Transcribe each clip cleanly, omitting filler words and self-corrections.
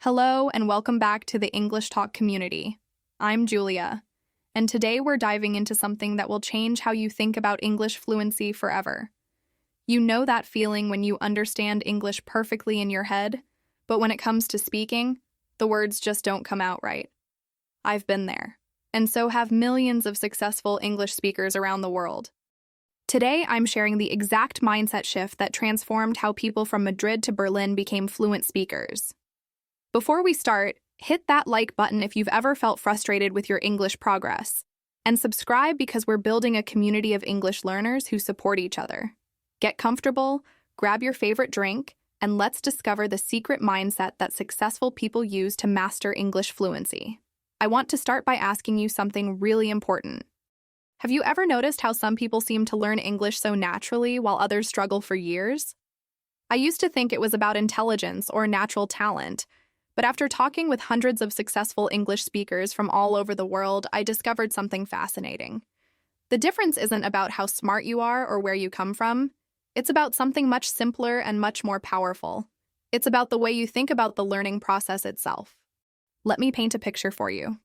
Hello and welcome back to the English Talk community. I'm Julia, and today we're diving into something that will change how you think about English fluency forever. You know that feeling when you understand English perfectly in your head, but when it comes to speaking, the words just don't come out right. I've been there, and so have millions of successful English speakers around the world. Today, I'm sharing the exact mindset shift that transformed how people from Madrid to Berlin became fluent speakers. Before we start, hit that like button if you've ever felt frustrated with your English progress, and subscribe because we're building a community of English learners who support each other. Get comfortable, grab your favorite drink, and let's discover the secret mindset that successful people use to master English fluency. I want to start by asking you something really important. Have you ever noticed how some people seem to learn English so naturally while others struggle for years? I used to think it was about intelligence or natural talent, but after talking with hundreds of successful English speakers from all over the world, I discovered something fascinating. The difference isn't about how smart you are or where you come from. It's about something much simpler and much more powerful. It's about the way you think about the learning process itself. Let me paint a picture for you.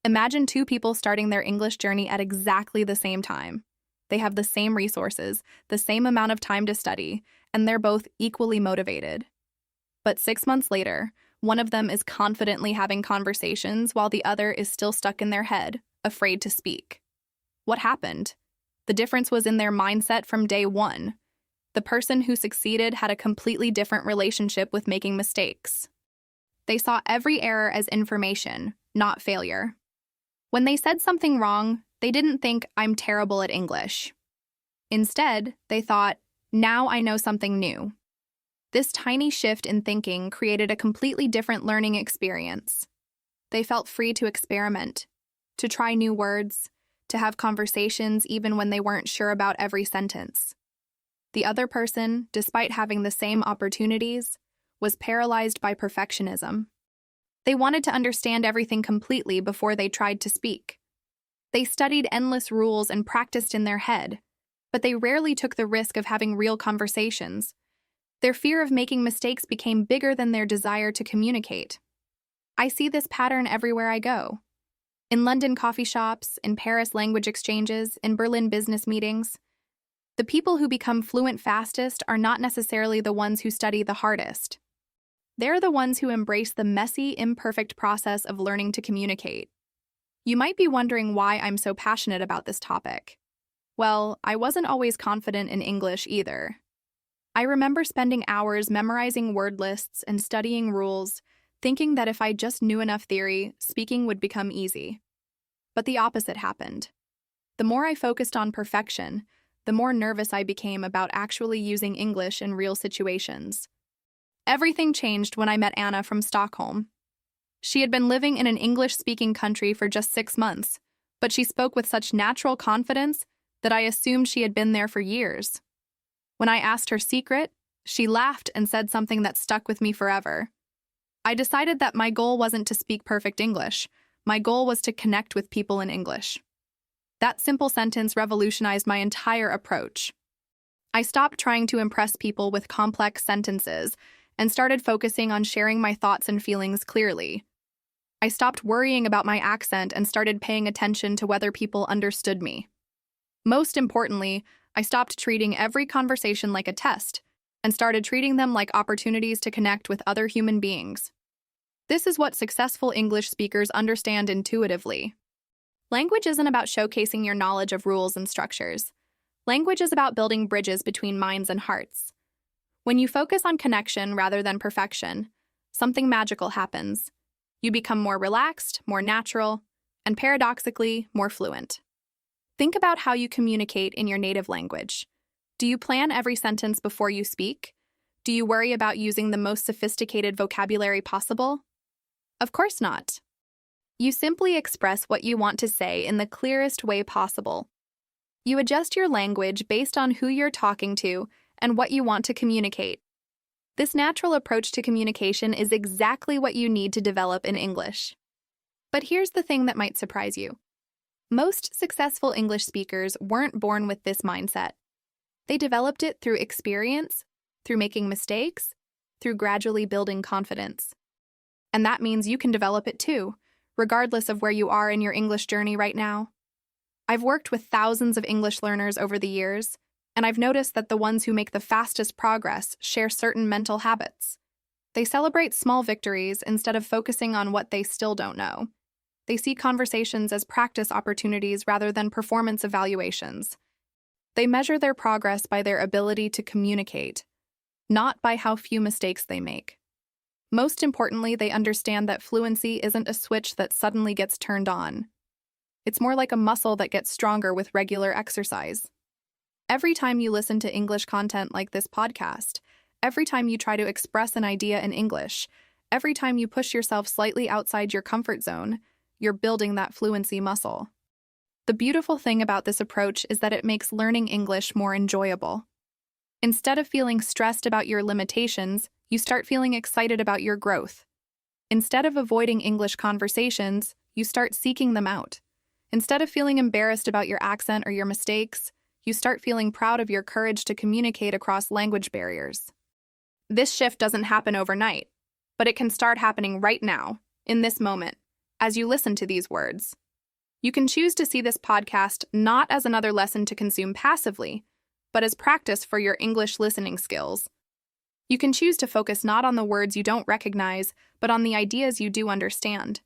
Imagine two people starting their English journey at exactly the same time. They have the same resources, the same amount of time to study, and they're both equally motivated. But 6 months later, one of them is confidently having conversations while the other is still stuck in their head, afraid to speak. What happened? The difference was in their mindset from day one. The person who succeeded had a completely different relationship with making mistakes. They saw every error as information, not failure. When they said something wrong, they didn't think, "I'm terrible at English." Instead, they thought, "Now I know something new." This tiny shift in thinking created a completely different learning experience. They felt free to experiment, to try new words, to have conversations even when they weren't sure about every sentence. The other person, despite having the same opportunities, was paralyzed by perfectionism. They wanted to understand everything completely before they tried to speak. They studied endless rules and practiced in their head, but they rarely took the risk of having real conversations. Their fear of making mistakes became bigger than their desire to communicate. I see this pattern everywhere I go. In London coffee shops, in Paris language exchanges, in Berlin business meetings. The people who become fluent fastest are not necessarily the ones who study the hardest. They're the ones who embrace the messy, imperfect process of learning to communicate. You might be wondering why I'm so passionate about this topic. Well, I wasn't always confident in English either. I remember spending hours memorizing word lists and studying rules, thinking that if I just knew enough theory, speaking would become easy. But the opposite happened. The more I focused on perfection, the more nervous I became about actually using English in real situations. Everything changed when I met Anna from Stockholm. She had been living in an English-speaking country for just 6 months, but she spoke with such natural confidence that I assumed she had been there for years. When I asked her secret, she laughed and said something that stuck with me forever. I decided that my goal wasn't to speak perfect English. My goal was to connect with people in English. That simple sentence revolutionized my entire approach. I stopped trying to impress people with complex sentences and started focusing on sharing my thoughts and feelings clearly. I stopped worrying about my accent and started paying attention to whether people understood me. Most importantly, I stopped treating every conversation like a test and started treating them like opportunities to connect with other human beings. This is what successful English speakers understand intuitively. Language isn't about showcasing your knowledge of rules and structures. Language is about building bridges between minds and hearts. When you focus on connection rather than perfection, something magical happens. You become more relaxed, more natural, and paradoxically, more fluent. Think about how you communicate in your native language. Do you plan every sentence before you speak? Do you worry about using the most sophisticated vocabulary possible? Of course not. You simply express what you want to say in the clearest way possible. You adjust your language based on who you're talking to and what you want to communicate. This natural approach to communication is exactly what you need to develop in English. But here's the thing that might surprise you. Most successful English speakers weren't born with this mindset. They developed it through experience, through making mistakes, through gradually building confidence. And that means you can develop it too, regardless of where you are in your English journey right now. I've worked with thousands of English learners over the years, and I've noticed that the ones who make the fastest progress share certain mental habits. They celebrate small victories instead of focusing on what they still don't know. They see conversations as practice opportunities rather than performance evaluations. They measure their progress by their ability to communicate, not by how few mistakes they make. Most importantly, they understand that fluency isn't a switch that suddenly gets turned on. It's more like a muscle that gets stronger with regular exercise. Every time you listen to English content like this podcast, every time you try to express an idea in English, every time you push yourself slightly outside your comfort zone, you're building that fluency muscle. The beautiful thing about this approach is that it makes learning English more enjoyable. Instead of feeling stressed about your limitations, you start feeling excited about your growth. Instead of avoiding English conversations, you start seeking them out. Instead of feeling embarrassed about your accent or your mistakes, you start feeling proud of your courage to communicate across language barriers. This shift doesn't happen overnight, but it can start happening right now, in this moment, as you listen to these words. You can choose to see this podcast not as another lesson to consume passively, but as practice for your English listening skills. You can choose to focus not on the words you don't recognize, but on the ideas you do understand.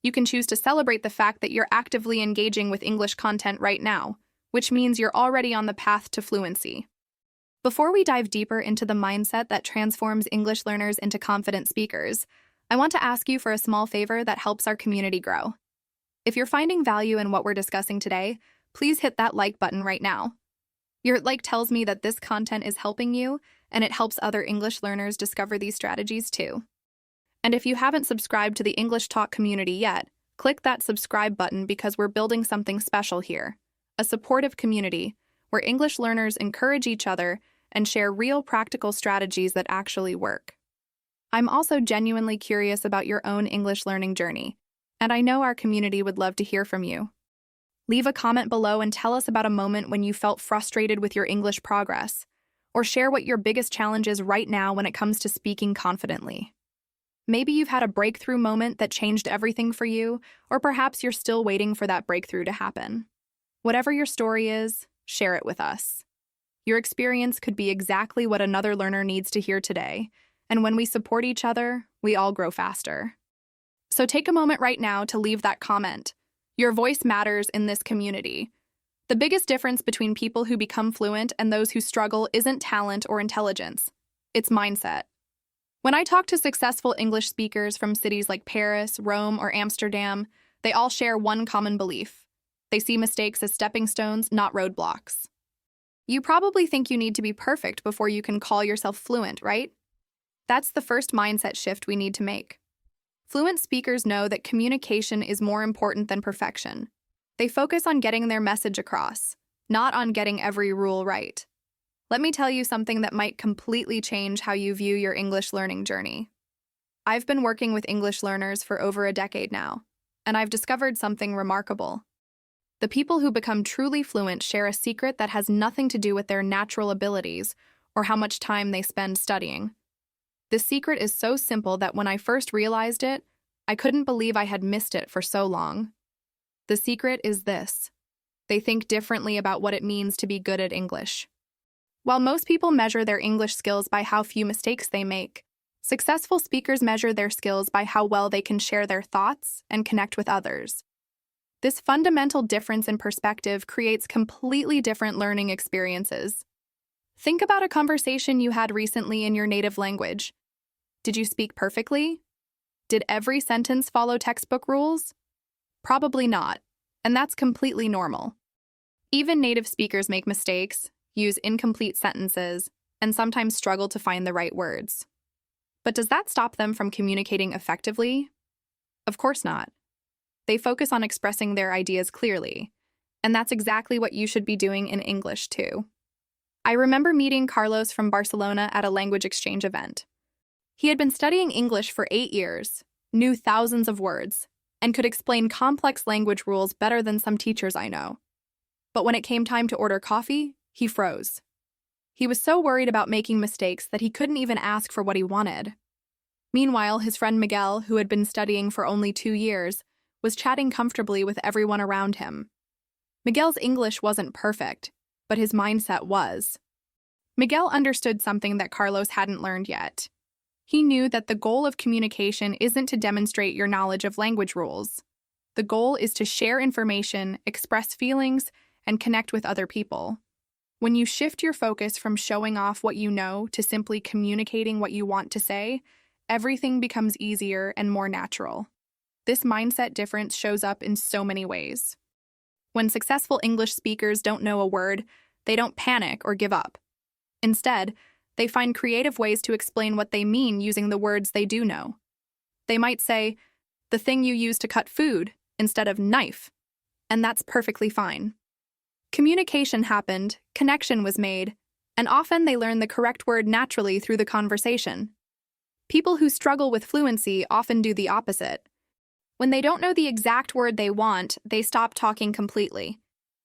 You can choose to celebrate the fact that you're actively engaging with English content right now, which means you're already on the path to fluency. Before we dive deeper into the mindset that transforms English learners into confident speakers, I want to ask you for a small favor that helps our community grow. If you're finding value in what we're discussing today, please hit that like button right now. Your like tells me that this content is helping you, and it helps other English learners discover these strategies too. And if you haven't subscribed to the English Talk community yet, click that subscribe button because we're building something special here, a supportive community where English learners encourage each other and share real practical strategies that actually work. I'm also genuinely curious about your own English learning journey, and I know our community would love to hear from you. Leave a comment below and tell us about a moment when you felt frustrated with your English progress, or share what your biggest challenge is right now when it comes to speaking confidently. Maybe you've had a breakthrough moment that changed everything for you, or perhaps you're still waiting for that breakthrough to happen. Whatever your story is, share it with us. Your experience could be exactly what another learner needs to hear today, and when we support each other, we all grow faster. So take a moment right now to leave that comment. Your voice matters in this community. The biggest difference between people who become fluent and those who struggle isn't talent or intelligence. It's mindset. When I talk to successful English speakers from cities like Paris, Rome, or Amsterdam, they all share one common belief. They see mistakes as stepping stones, not roadblocks. You probably think you need to be perfect before you can call yourself fluent, right? That's the first mindset shift we need to make. Fluent speakers know that communication is more important than perfection. They focus on getting their message across, not on getting every rule right. Let me tell you something that might completely change how you view your English learning journey. I've been working with English learners for over a decade now, and I've discovered something remarkable. The people who become truly fluent share a secret that has nothing to do with their natural abilities or how much time they spend studying. The secret is so simple that when I first realized it, I couldn't believe I had missed it for so long. The secret is this: they think differently about what it means to be good at English. While most people measure their English skills by how few mistakes they make, successful speakers measure their skills by how well they can share their thoughts and connect with others. This fundamental difference in perspective creates completely different learning experiences. Think about a conversation you had recently in your native language. Did you speak perfectly? Did every sentence follow textbook rules? Probably not, and that's completely normal. Even native speakers make mistakes, use incomplete sentences, and sometimes struggle to find the right words. But does that stop them from communicating effectively? Of course not. They focus on expressing their ideas clearly, and that's exactly what you should be doing in English too. I remember meeting Carlos from Barcelona at a language exchange event. He had been studying English for 8 years, knew thousands of words, and could explain complex language rules better than some teachers I know. But when it came time to order coffee, he froze. He was so worried about making mistakes that he couldn't even ask for what he wanted. Meanwhile, his friend Miguel, who had been studying for only 2 years, was chatting comfortably with everyone around him. Miguel's English wasn't perfect, but his mindset was. Miguel understood something that Carlos hadn't learned yet. He knew that the goal of communication isn't to demonstrate your knowledge of language rules. The goal is to share information, express feelings, and connect with other people. When you shift your focus from showing off what you know to simply communicating what you want to say, everything becomes easier and more natural. This mindset difference shows up in so many ways. When successful English speakers don't know a word, they don't panic or give up. Instead, they find creative ways to explain what they mean using the words they do know. They might say, "the thing you use to cut food," instead of "knife," and that's perfectly fine. Communication happened, connection was made, and often they learn the correct word naturally through the conversation. People who struggle with fluency often do the opposite. When they don't know the exact word they want, they stop talking completely.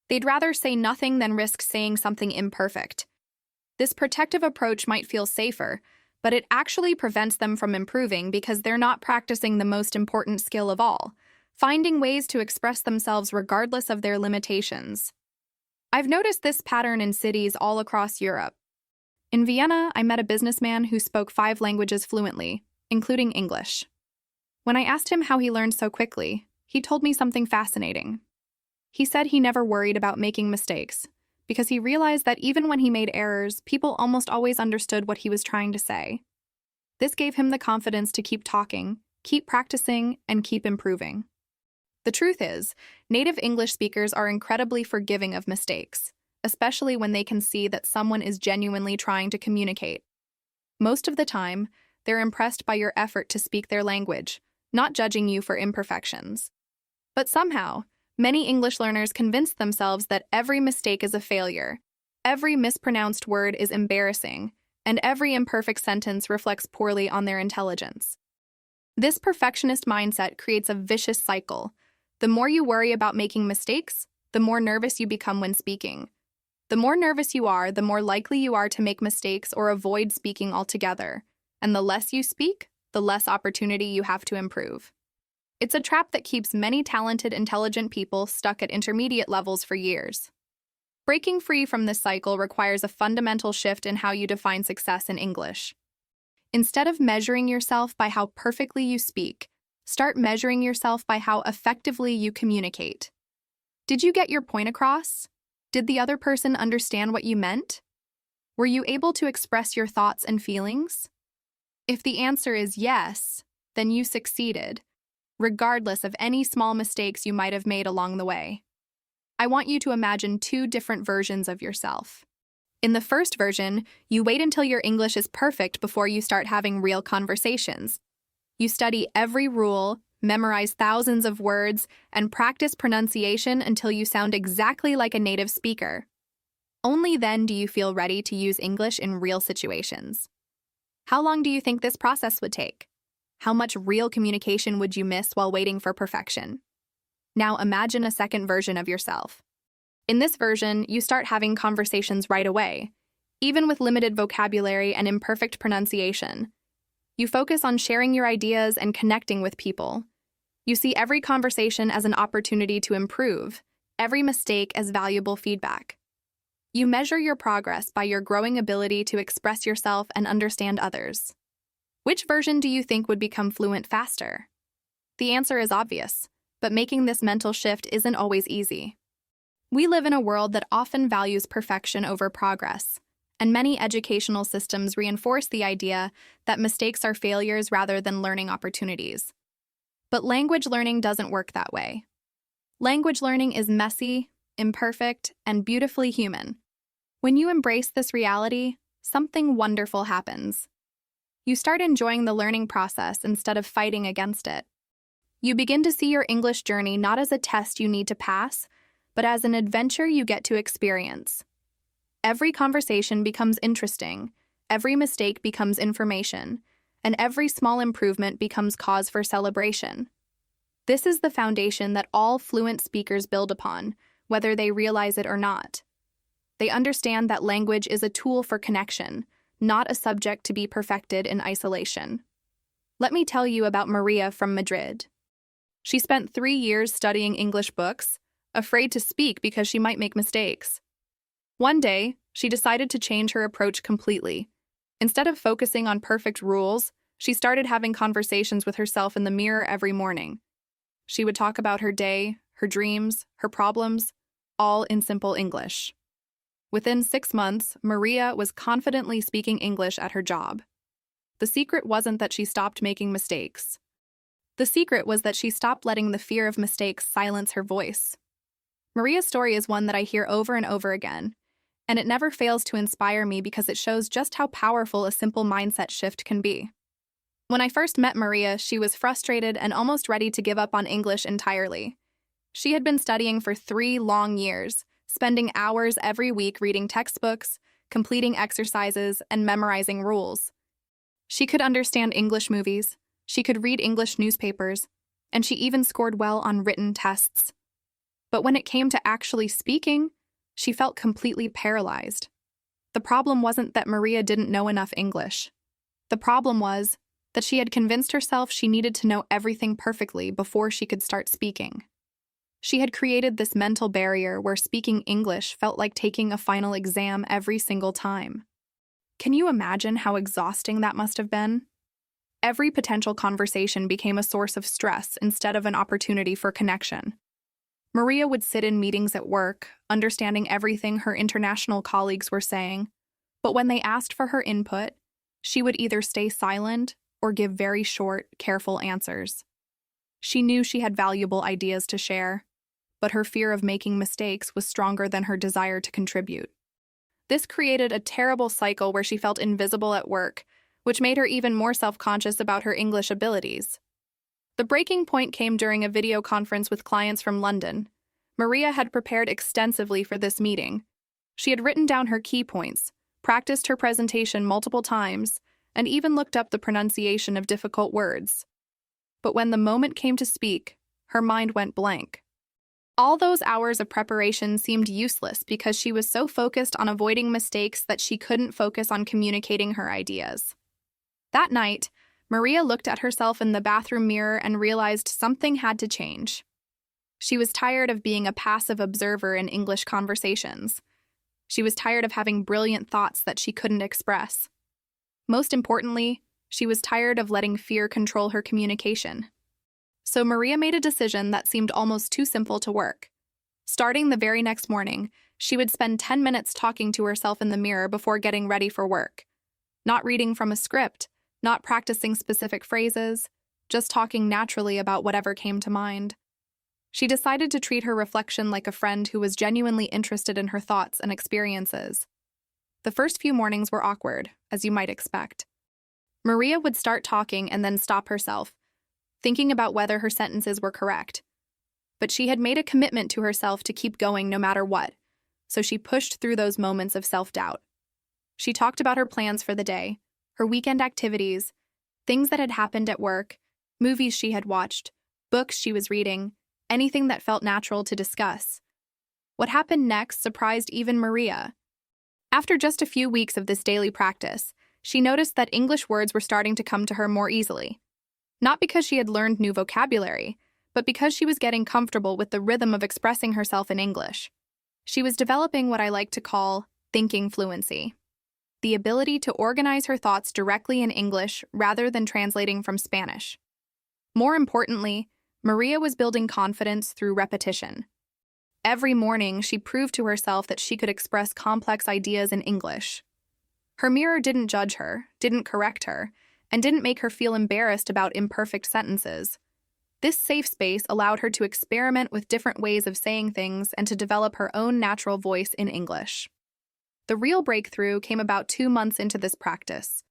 They'd rather say nothing than risk saying something imperfect. This protective approach might feel safer, but it actually prevents them from improving because they're not practicing the most important skill of all, finding ways to express themselves regardless of their limitations. I've noticed this pattern in cities all across Europe. In Vienna, I met a businessman who spoke 5 languages fluently, including English. When I asked him how he learned so quickly, he told me something fascinating. He said he never worried about making mistakes, because he realized that even when he made errors, people almost always understood what he was trying to say. This gave him the confidence to keep talking, keep practicing, and keep improving. The truth is, native English speakers are incredibly forgiving of mistakes, especially when they can see that someone is genuinely trying to communicate. Most of the time, they're impressed by your effort to speak their language, not judging you for imperfections. But somehow, many English learners convince themselves that every mistake is a failure, every mispronounced word is embarrassing, and every imperfect sentence reflects poorly on their intelligence. This perfectionist mindset creates a vicious cycle. The more you worry about making mistakes, the more nervous you become when speaking. The more nervous you are, the more likely you are to make mistakes or avoid speaking altogether. And the less you speak, the less opportunity you have to improve. It's a trap that keeps many talented, intelligent people stuck at intermediate levels for years. Breaking free from this cycle requires a fundamental shift in how you define success in English. Instead of measuring yourself by how perfectly you speak, start measuring yourself by how effectively you communicate. Did you get your point across? Did the other person understand what you meant? Were you able to express your thoughts and feelings? If the answer is yes, then you succeeded, regardless of any small mistakes you might have made along the way. I want you to imagine 2 different versions of yourself. In the first version, you wait until your English is perfect before you start having real conversations. You study every rule, memorize thousands of words, and practice pronunciation until you sound exactly like a native speaker. Only then do you feel ready to use English in real situations. How long do you think this process would take? How much real communication would you miss while waiting for perfection? Now imagine a second version of yourself. In this version, you start having conversations right away, even with limited vocabulary and imperfect pronunciation. You focus on sharing your ideas and connecting with people. You see every conversation as an opportunity to improve, every mistake as valuable feedback. You measure your progress by your growing ability to express yourself and understand others. Which version do you think would become fluent faster? The answer is obvious, but making this mental shift isn't always easy. We live in a world that often values perfection over progress, and many educational systems reinforce the idea that mistakes are failures rather than learning opportunities. But language learning doesn't work that way. Language learning is messy, imperfect, and beautifully human. When you embrace this reality, something wonderful happens. You start enjoying the learning process instead of fighting against it. You begin to see your English journey not as a test you need to pass, but as an adventure you get to experience. Every conversation becomes interesting, every mistake becomes information, and every small improvement becomes cause for celebration. This is the foundation that all fluent speakers build upon, whether they realize it or not. They understand that language is a tool for connection, not a subject to be perfected in isolation. Let me tell you about Maria from Madrid. She spent 3 years studying English books, afraid to speak because she might make mistakes. One day, she decided to change her approach completely. Instead of focusing on perfect rules, she started having conversations with herself in the mirror every morning. She would talk about her day, her dreams, her problems, all in simple English. Within 6 months, Maria was confidently speaking English at her job. The secret wasn't that she stopped making mistakes. The secret was that she stopped letting the fear of mistakes silence her voice. Maria's story is one that I hear over and over again, and it never fails to inspire me because it shows just how powerful a simple mindset shift can be. When I first met Maria, she was frustrated and almost ready to give up on English entirely. She had been studying for 3 long years, spending hours every week reading textbooks, completing exercises, and memorizing rules. She could understand English movies, she could read English newspapers, and she even scored well on written tests. But when it came to actually speaking, she felt completely paralyzed. The problem wasn't that Maria didn't know enough English. The problem was that she had convinced herself she needed to know everything perfectly before she could start speaking. She had created this mental barrier where speaking English felt like taking a final exam every single time. Can you imagine how exhausting that must have been? Every potential conversation became a source of stress instead of an opportunity for connection. Maria would sit in meetings at work, understanding everything her international colleagues were saying, but when they asked for her input, she would either stay silent or give very short, careful answers. She knew she had valuable ideas to share, but her fear of making mistakes was stronger than her desire to contribute. This created a terrible cycle where she felt invisible at work, which made her even more self-conscious about her English abilities. The breaking point came during a video conference with clients from London. Maria had prepared extensively for this meeting. She had written down her key points, practiced her presentation multiple times, and even looked up the pronunciation of difficult words. But when the moment came to speak, her mind went blank. All those hours of preparation seemed useless because she was so focused on avoiding mistakes that she couldn't focus on communicating her ideas. That night, Maria looked at herself in the bathroom mirror and realized something had to change. She was tired of being a passive observer in English conversations. She was tired of having brilliant thoughts that she couldn't express. Most importantly, she was tired of letting fear control her communication. So Maria made a decision that seemed almost too simple to work. Starting the very next morning, she would spend 10 minutes talking to herself in the mirror before getting ready for work. Not reading from a script, not practicing specific phrases, just talking naturally about whatever came to mind. She decided to treat her reflection like a friend who was genuinely interested in her thoughts and experiences. The first few mornings were awkward, as you might expect. Maria would start talking and then stop herself, thinking about whether her sentences were correct. But she had made a commitment to herself to keep going no matter what, so she pushed through those moments of self-doubt. She talked about her plans for the day, her weekend activities, things that had happened at work, movies she had watched, books she was reading, anything that felt natural to discuss. What happened next surprised even Maria. After just a few weeks of this daily practice, she noticed that English words were starting to come to her more easily. Not because she had learned new vocabulary, but because she was getting comfortable with the rhythm of expressing herself in English. She was developing what I like to call thinking fluency. The ability to organize her thoughts directly in English rather than translating from Spanish. More importantly, Maria was building confidence through repetition. Every morning, she proved to herself that she could express complex ideas in English. Her mirror didn't judge her, didn't correct her, and didn't make her feel embarrassed about imperfect sentences. This safe space allowed her to experiment with different ways of saying things and to develop her own natural voice in English. The real breakthrough came about 2 months into this practice.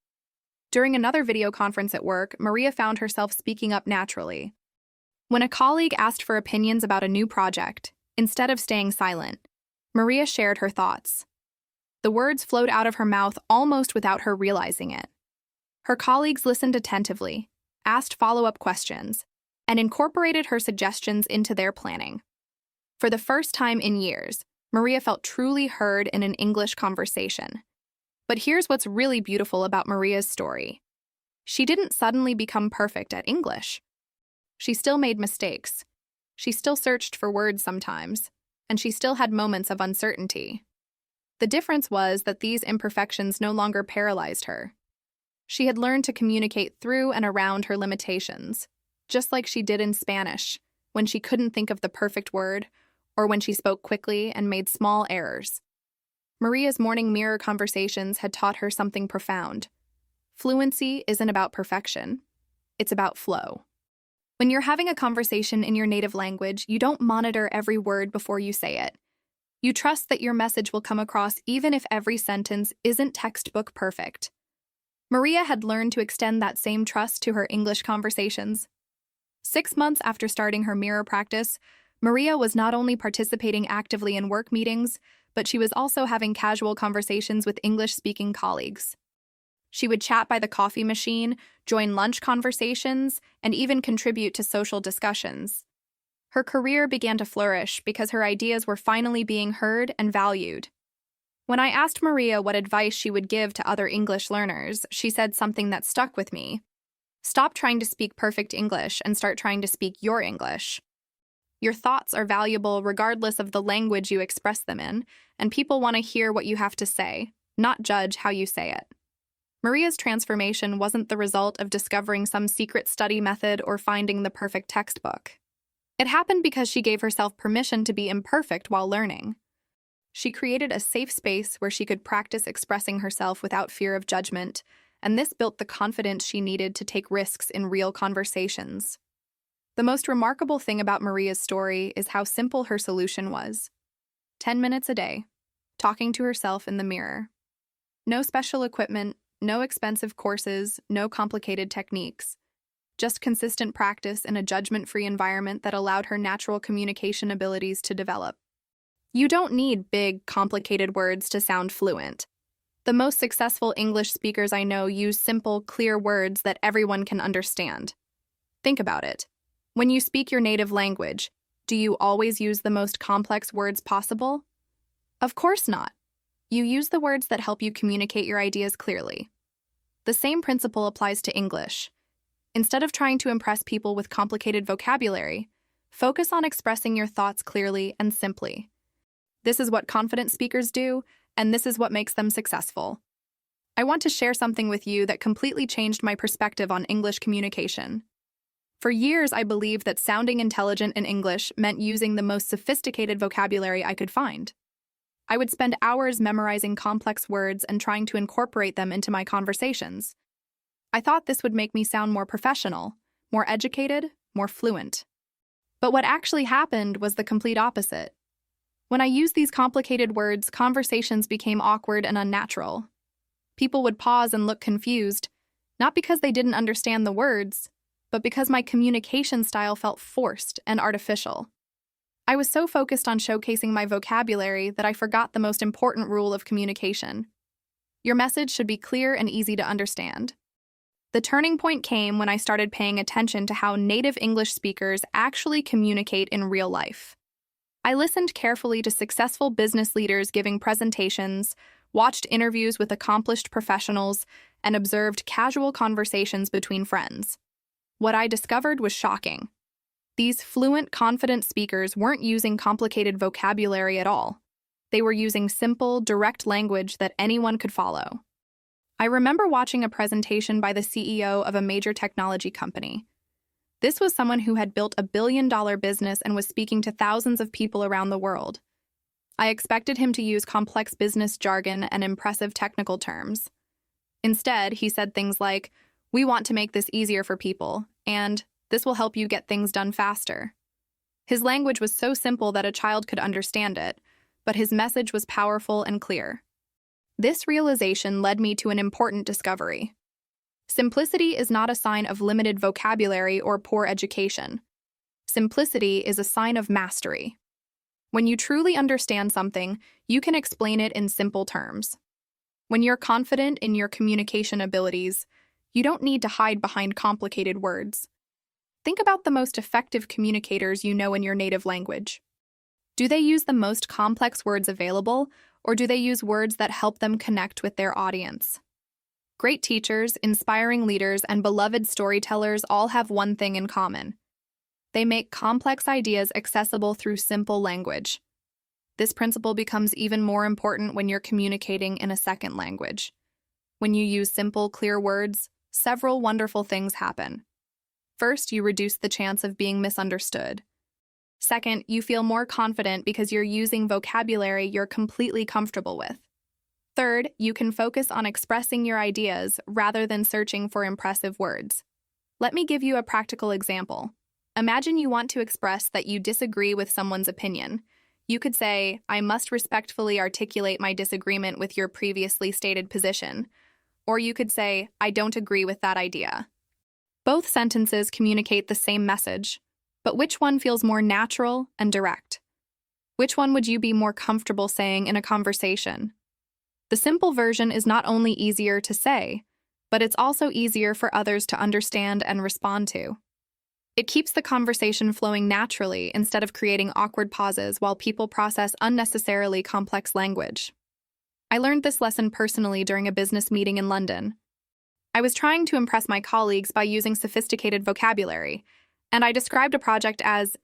During another video conference at work, Maria found herself speaking up naturally. When a colleague asked for opinions about a new project, instead of staying silent, Maria shared her thoughts. The words flowed out of her mouth almost without her realizing it. Her colleagues listened attentively, asked follow-up questions, and incorporated her suggestions into their planning. For the first time in years, Maria felt truly heard in an English conversation. But here's what's really beautiful about Maria's story. She didn't suddenly become perfect at English. She still made mistakes. She still searched for words sometimes, and she still had moments of uncertainty. The difference was that these imperfections no longer paralyzed her. She had learned to communicate through and around her limitations, just like she did in Spanish, when she couldn't think of the perfect word, or when she spoke quickly and made small errors. Maria's morning mirror conversations had taught her something profound. Fluency isn't about perfection. It's about flow. When you're having a conversation in your native language, you don't monitor every word before you say it. You trust that your message will come across even if every sentence isn't textbook perfect. Maria had learned to extend that same trust to her English conversations. 6 months after starting her mirror practice, Maria was not only participating actively in work meetings, but she was also having casual conversations with English-speaking colleagues. She would chat by the coffee machine, join lunch conversations, and even contribute to social discussions. Her career began to flourish because her ideas were finally being heard and valued. When I asked Maria what advice she would give to other English learners, she said something that stuck with me. Stop trying to speak perfect English and start trying to speak your English. Your thoughts are valuable regardless of the language you express them in, and people want to hear what you have to say, not judge how you say it. Maria's transformation wasn't the result of discovering some secret study method or finding the perfect textbook. It happened because she gave herself permission to be imperfect while learning. She created a safe space where she could practice expressing herself without fear of judgment, and this built the confidence she needed to take risks in real conversations. The most remarkable thing about Maria's story is how simple her solution was. 10 minutes a day, talking to herself in the mirror. No special equipment, no expensive courses, no complicated techniques. Just consistent practice in a judgment-free environment that allowed her natural communication abilities to develop. You don't need big, complicated words to sound fluent. The most successful English speakers I know use simple, clear words that everyone can understand. Think about it. When you speak your native language, do you always use the most complex words possible? Of course not. You use the words that help you communicate your ideas clearly. The same principle applies to English. Instead of trying to impress people with complicated vocabulary, focus on expressing your thoughts clearly and simply. This is what confident speakers do, and this is what makes them successful. I want to share something with you that completely changed my perspective on English communication. For years, I believed that sounding intelligent in English meant using the most sophisticated vocabulary I could find. I would spend hours memorizing complex words and trying to incorporate them into my conversations. I thought this would make me sound more professional, more educated, more fluent. But what actually happened was the complete opposite. When I used these complicated words, conversations became awkward and unnatural. People would pause and look confused, not because they didn't understand the words, but because my communication style felt forced and artificial. I was so focused on showcasing my vocabulary that I forgot the most important rule of communication. Your message should be clear and easy to understand. The turning point came when I started paying attention to how native English speakers actually communicate in real life. I listened carefully to successful business leaders giving presentations, watched interviews with accomplished professionals, and observed casual conversations between friends. What I discovered was shocking. These fluent, confident speakers weren't using complicated vocabulary at all. They were using simple, direct language that anyone could follow. I remember watching a presentation by the CEO of a major technology company. This was someone who had built a billion-dollar business and was speaking to thousands of people around the world. I expected him to use complex business jargon and impressive technical terms. Instead, he said things like, "We want to make this easier for people," and "this will help you get things done faster." His language was so simple that a child could understand it, but his message was powerful and clear. This realization led me to an important discovery. Simplicity is not a sign of limited vocabulary or poor education. Simplicity is a sign of mastery. When you truly understand something, you can explain it in simple terms. When you're confident in your communication abilities, you don't need to hide behind complicated words. Think about the most effective communicators you know in your native language. Do they use the most complex words available, or do they use words that help them connect with their audience? Great teachers, inspiring leaders, and beloved storytellers all have one thing in common. They make complex ideas accessible through simple language. This principle becomes even more important when you're communicating in a second language. When you use simple, clear words, several wonderful things happen. First, you reduce the chance of being misunderstood. Second, you feel more confident because you're using vocabulary you're completely comfortable with. Third, you can focus on expressing your ideas rather than searching for impressive words. Let me give you a practical example. Imagine you want to express that you disagree with someone's opinion. You could say, "I must respectfully articulate my disagreement with your previously stated position." Or you could say, "I don't agree with that idea." Both sentences communicate the same message, but which one feels more natural and direct? Which one would you be more comfortable saying in a conversation? The simple version is not only easier to say, but it's also easier for others to understand and respond to. It keeps the conversation flowing naturally instead of creating awkward pauses while people process unnecessarily complex language. I learned this lesson personally during a business meeting in London. I was trying to impress my colleagues by using sophisticated vocabulary, and I described a project as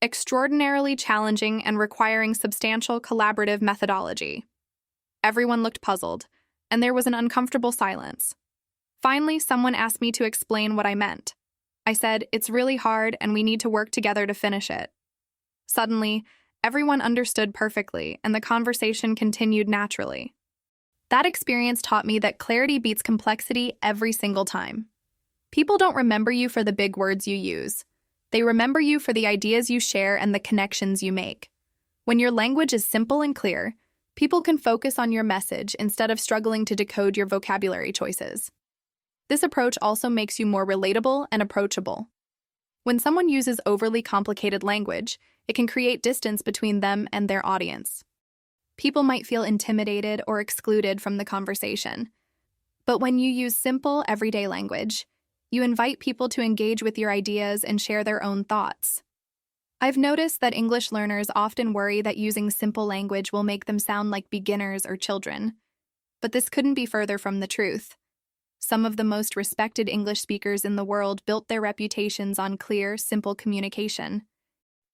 extraordinarily challenging and requiring substantial collaborative methodology. Everyone looked puzzled, and there was an uncomfortable silence. Finally, someone asked me to explain what I meant. I said, "It's really hard, and we need to work together to finish it." Suddenly, everyone understood perfectly, and the conversation continued naturally. That experience taught me that clarity beats complexity every single time. People don't remember you for the big words you use. They remember you for the ideas you share and the connections you make. When your language is simple and clear, people can focus on your message instead of struggling to decode your vocabulary choices. This approach also makes you more relatable and approachable. When someone uses overly complicated language, it can create distance between them and their audience. People might feel intimidated or excluded from the conversation. But when you use simple, everyday language, you invite people to engage with your ideas and share their own thoughts. I've noticed that English learners often worry that using simple language will make them sound like beginners or children. But this couldn't be further from the truth. Some of the most respected English speakers in the world built their reputations on clear, simple communication.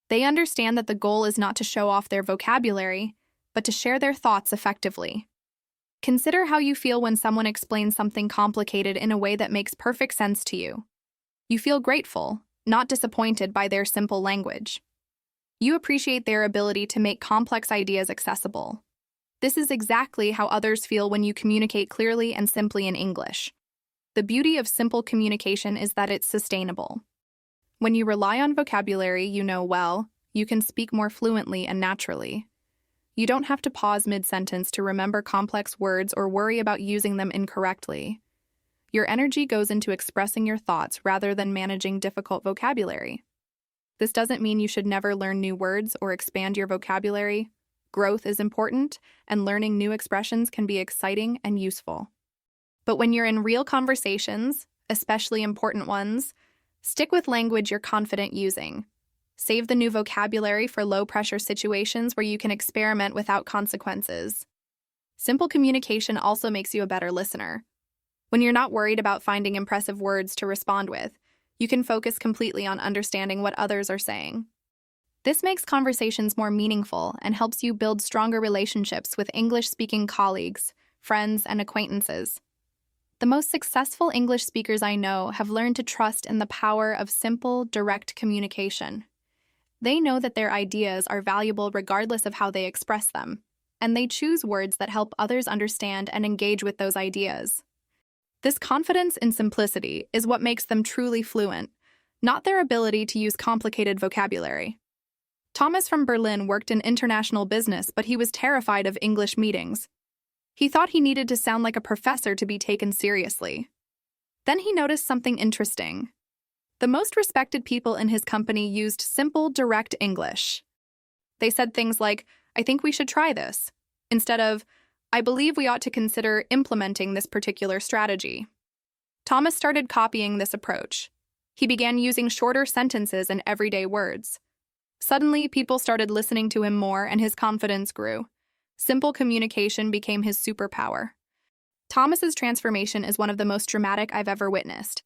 They understand that the goal is not to show off their vocabulary, but to share their thoughts effectively. Consider how you feel when someone explains something complicated in a way that makes perfect sense to you. You feel grateful, not disappointed by their simple language. You appreciate their ability to make complex ideas accessible. This is exactly how others feel when you communicate clearly and simply in English. The beauty of simple communication is that it's sustainable. When you rely on vocabulary you know well, you can speak more fluently and naturally. You don't have to pause mid-sentence to remember complex words or worry about using them incorrectly. Your energy goes into expressing your thoughts rather than managing difficult vocabulary. This doesn't mean you should never learn new words or expand your vocabulary. Growth is important, and learning new expressions can be exciting and useful. But when you're in real conversations, especially important ones, stick with language you're confident using. Save the new vocabulary for low-pressure situations where you can experiment without consequences. Simple communication also makes you a better listener. When you're not worried about finding impressive words to respond with, you can focus completely on understanding what others are saying. This makes conversations more meaningful and helps you build stronger relationships with English-speaking colleagues, friends, and acquaintances. The most successful English speakers I know have learned to trust in the power of simple, direct communication. They know that their ideas are valuable regardless of how they express them, and they choose words that help others understand and engage with those ideas. This confidence in simplicity is what makes them truly fluent, not their ability to use complicated vocabulary. Thomas from Berlin worked in international business, but he was terrified of English meetings. He thought he needed to sound like a professor to be taken seriously. Then he noticed something interesting. The most respected people in his company used simple, direct English. They said things like, "I think we should try this," instead of, "I believe we ought to consider implementing this particular strategy." Thomas started copying this approach. He began using shorter sentences and everyday words. Suddenly, people started listening to him more and his confidence grew. Simple communication became his superpower. Thomas's transformation is one of the most dramatic I've ever witnessed,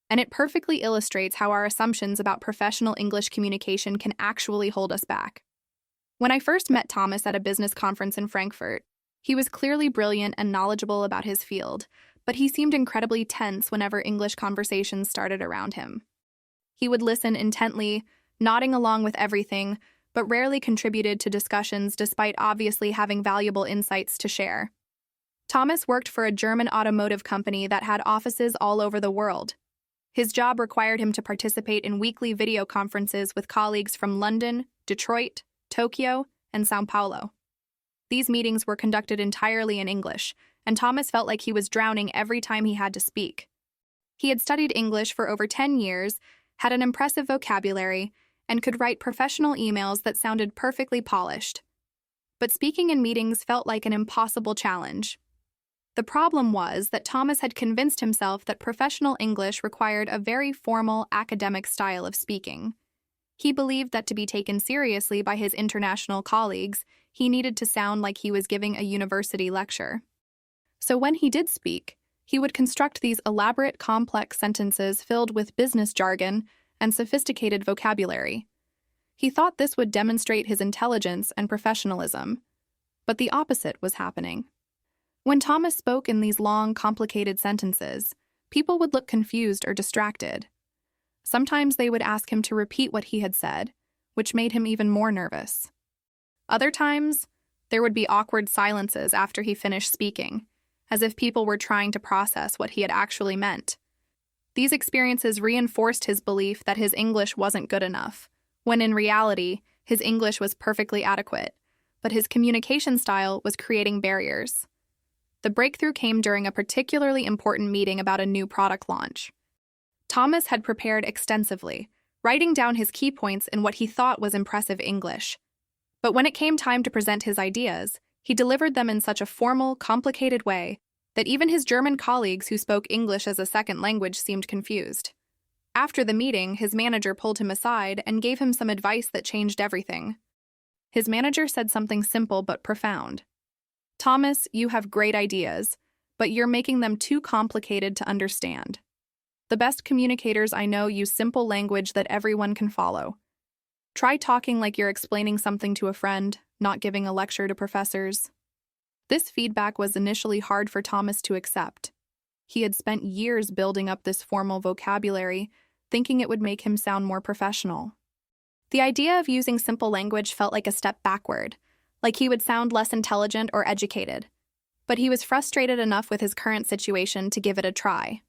and it perfectly illustrates how our assumptions about professional English communication can actually hold us back. When I first met Thomas at a business conference in Frankfurt, he was clearly brilliant and knowledgeable about his field, but he seemed incredibly tense whenever English conversations started around him. He would listen intently, nodding along with everything, but rarely contributed to discussions despite obviously having valuable insights to share. Thomas worked for a German automotive company that had offices all over the world. His job required him to participate in weekly video conferences with colleagues from London, Detroit, Tokyo, and Sao Paulo. These meetings were conducted entirely in English, and Thomas felt like he was drowning every time he had to speak. He had studied English for over 10 years, had an impressive vocabulary, and could write professional emails that sounded perfectly polished. But speaking in meetings felt like an impossible challenge. The problem was that Thomas had convinced himself that professional English required a very formal academic style of speaking. He believed that to be taken seriously by his international colleagues, he needed to sound like he was giving a university lecture. So when he did speak, he would construct these elaborate, complex sentences filled with business jargon and sophisticated vocabulary. He thought this would demonstrate his intelligence and professionalism, but the opposite was happening. When Thomas spoke in these long, complicated sentences, people would look confused or distracted. Sometimes they would ask him to repeat what he had said, which made him even more nervous. Other times, there would be awkward silences after he finished speaking, as if people were trying to process what he had actually meant. These experiences reinforced his belief that his English wasn't good enough, when in reality, his English was perfectly adequate, but his communication style was creating barriers. The breakthrough came during a particularly important meeting about a new product launch. Thomas had prepared extensively, writing down his key points in what he thought was impressive English. But when it came time to present his ideas, he delivered them in such a formal, complicated way that even his German colleagues who spoke English as a second language seemed confused. After the meeting, his manager pulled him aside and gave him some advice that changed everything. His manager said something simple but profound. "Thomas, you have great ideas, but you're making them too complicated to understand. The best communicators I know use simple language that everyone can follow. Try talking like you're explaining something to a friend, not giving a lecture to professors." This feedback was initially hard for Thomas to accept. He had spent years building up this formal vocabulary, thinking it would make him sound more professional. The idea of using simple language felt like a step backward, like he would sound less intelligent or educated. But he was frustrated enough with his current situation to give it a try.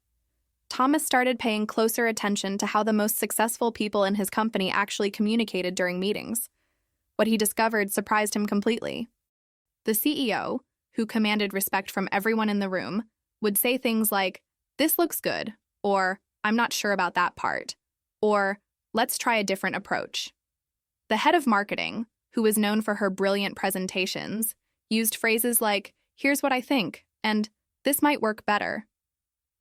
Thomas started paying closer attention to how the most successful people in his company actually communicated during meetings. What he discovered surprised him completely. The CEO, who commanded respect from everyone in the room, would say things like, "This looks good," or "I'm not sure about that part," or "Let's try a different approach." The head of marketing, who was known for her brilliant presentations, used phrases like, "Here's what I think," and "This might work better."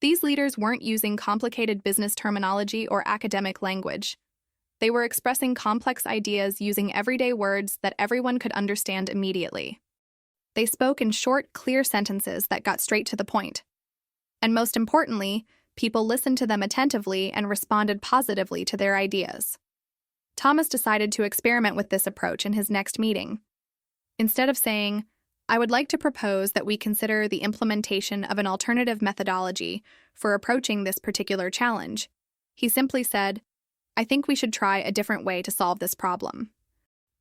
These leaders weren't using complicated business terminology or academic language. They were expressing complex ideas using everyday words that everyone could understand immediately. They spoke in short, clear sentences that got straight to the point. And most importantly, people listened to them attentively and responded positively to their ideas. Thomas decided to experiment with this approach in his next meeting. Instead of saying, "I would like to propose that we consider the implementation of an alternative methodology for approaching this particular challenge," he simply said, "I think we should try a different way to solve this problem."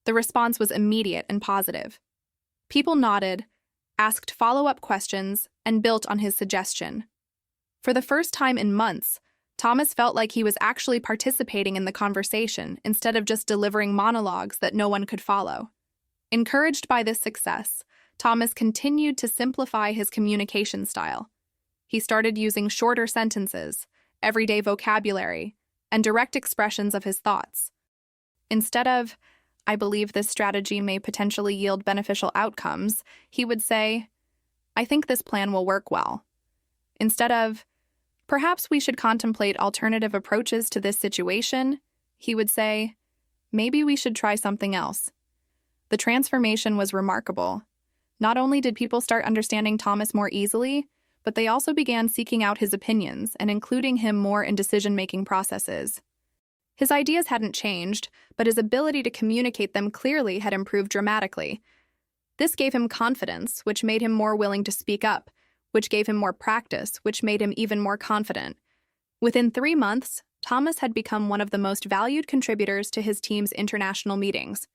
The response was immediate and positive. People nodded, asked follow-up questions, and built on his suggestion. For the first time in months, Thomas felt like he was actually participating in the conversation instead of just delivering monologues that no one could follow. Encouraged by this success, Thomas continued to simplify his communication style. He started using shorter sentences, everyday vocabulary, and direct expressions of his thoughts. Instead of, "I believe this strategy may potentially yield beneficial outcomes," he would say, "I think this plan will work well." Instead of, "Perhaps we should contemplate alternative approaches to this situation," he would say, "Maybe we should try something else." The transformation was remarkable. Not only did people start understanding Thomas more easily, but they also began seeking out his opinions and including him more in decision-making processes. His ideas hadn't changed, but his ability to communicate them clearly had improved dramatically. This gave him confidence, which made him more willing to speak up, which gave him more practice, which made him even more confident. Within 3 months, Thomas had become one of the most valued contributors to his team's international meetings.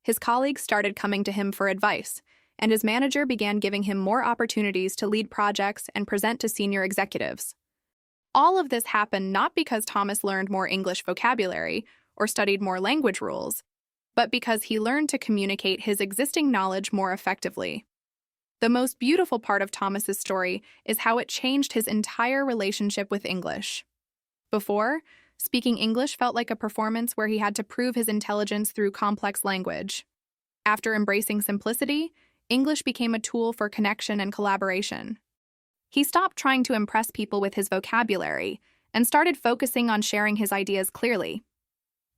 His colleagues started coming to him for advice, and his manager began giving him more opportunities to lead projects and present to senior executives. All of this happened not because Thomas learned more English vocabulary or studied more language rules, but because he learned to communicate his existing knowledge more effectively. The most beautiful part of Thomas's story is how it changed his entire relationship with English. Before, speaking English felt like a performance where he had to prove his intelligence through complex language. After embracing simplicity, English became a tool for connection and collaboration. He stopped trying to impress people with his vocabulary and started focusing on sharing his ideas clearly.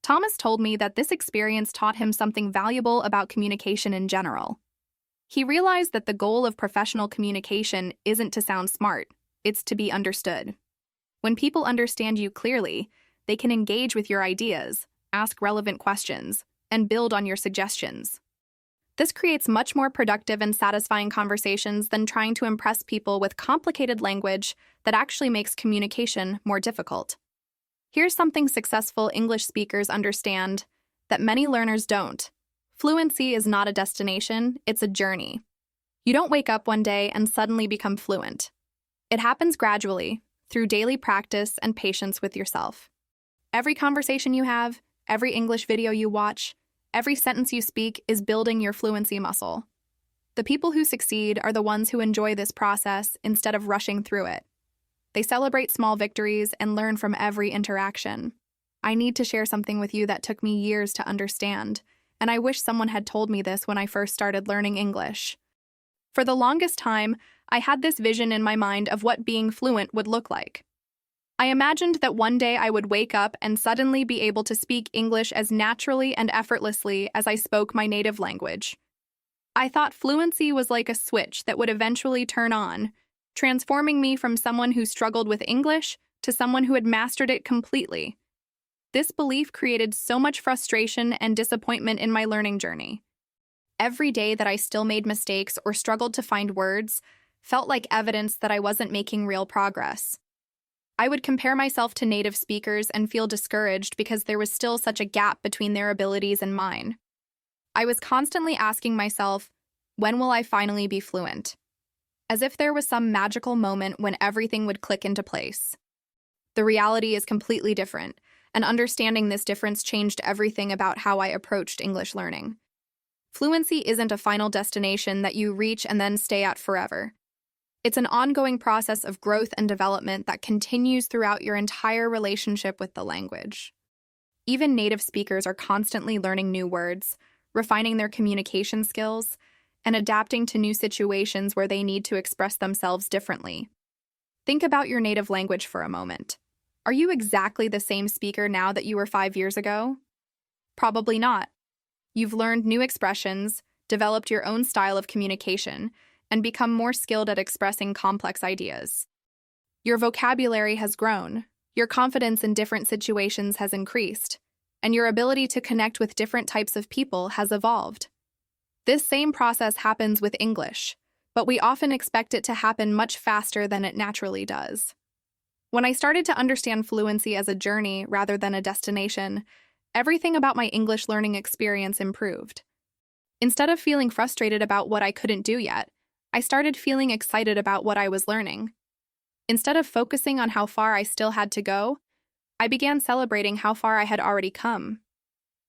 Thomas told me that this experience taught him something valuable about communication in general. He realized that the goal of professional communication isn't to sound smart, it's to be understood. When people understand you clearly, they can engage with your ideas, ask relevant questions, and build on your suggestions. This creates much more productive and satisfying conversations than trying to impress people with complicated language that actually makes communication more difficult. Here's something successful English speakers understand that many learners don't. Fluency is not a destination, it's a journey. You don't wake up one day and suddenly become fluent. It happens gradually, through daily practice and patience with yourself. Every conversation you have, every English video you watch, every sentence you speak is building your fluency muscle. The people who succeed are the ones who enjoy this process instead of rushing through it. They celebrate small victories and learn from every interaction. I need to share something with you that took me years to understand, and I wish someone had told me this when I first started learning English. For the longest time, I had this vision in my mind of what being fluent would look like. I imagined that one day I would wake up and suddenly be able to speak English as naturally and effortlessly as I spoke my native language. I thought fluency was like a switch that would eventually turn on, transforming me from someone who struggled with English to someone who had mastered it completely. This belief created so much frustration and disappointment in my learning journey. Every day that I still made mistakes or struggled to find words felt like evidence that I wasn't making real progress. I would compare myself to native speakers and feel discouraged because there was still such a gap between their abilities and mine. I was constantly asking myself, when will I finally be fluent? As if there was some magical moment when everything would click into place. The reality is completely different, and understanding this difference changed everything about how I approached English learning. Fluency isn't a final destination that you reach and then stay at forever. It's an ongoing process of growth and development that continues throughout your entire relationship with the language. Even native speakers are constantly learning new words, refining their communication skills, and adapting to new situations where they need to express themselves differently. Think about your native language for a moment. Are you exactly the same speaker now that you were 5 years ago? Probably not. You've learned new expressions, developed your own style of communication, and become more skilled at expressing complex ideas. Your vocabulary has grown, your confidence in different situations has increased, and your ability to connect with different types of people has evolved. This same process happens with English, but we often expect it to happen much faster than it naturally does. When I started to understand fluency as a journey rather than a destination, everything about my English learning experience improved. Instead of feeling frustrated about what I couldn't do yet, I started feeling excited about what I was learning. Instead of focusing on how far I still had to go, I began celebrating how far I had already come.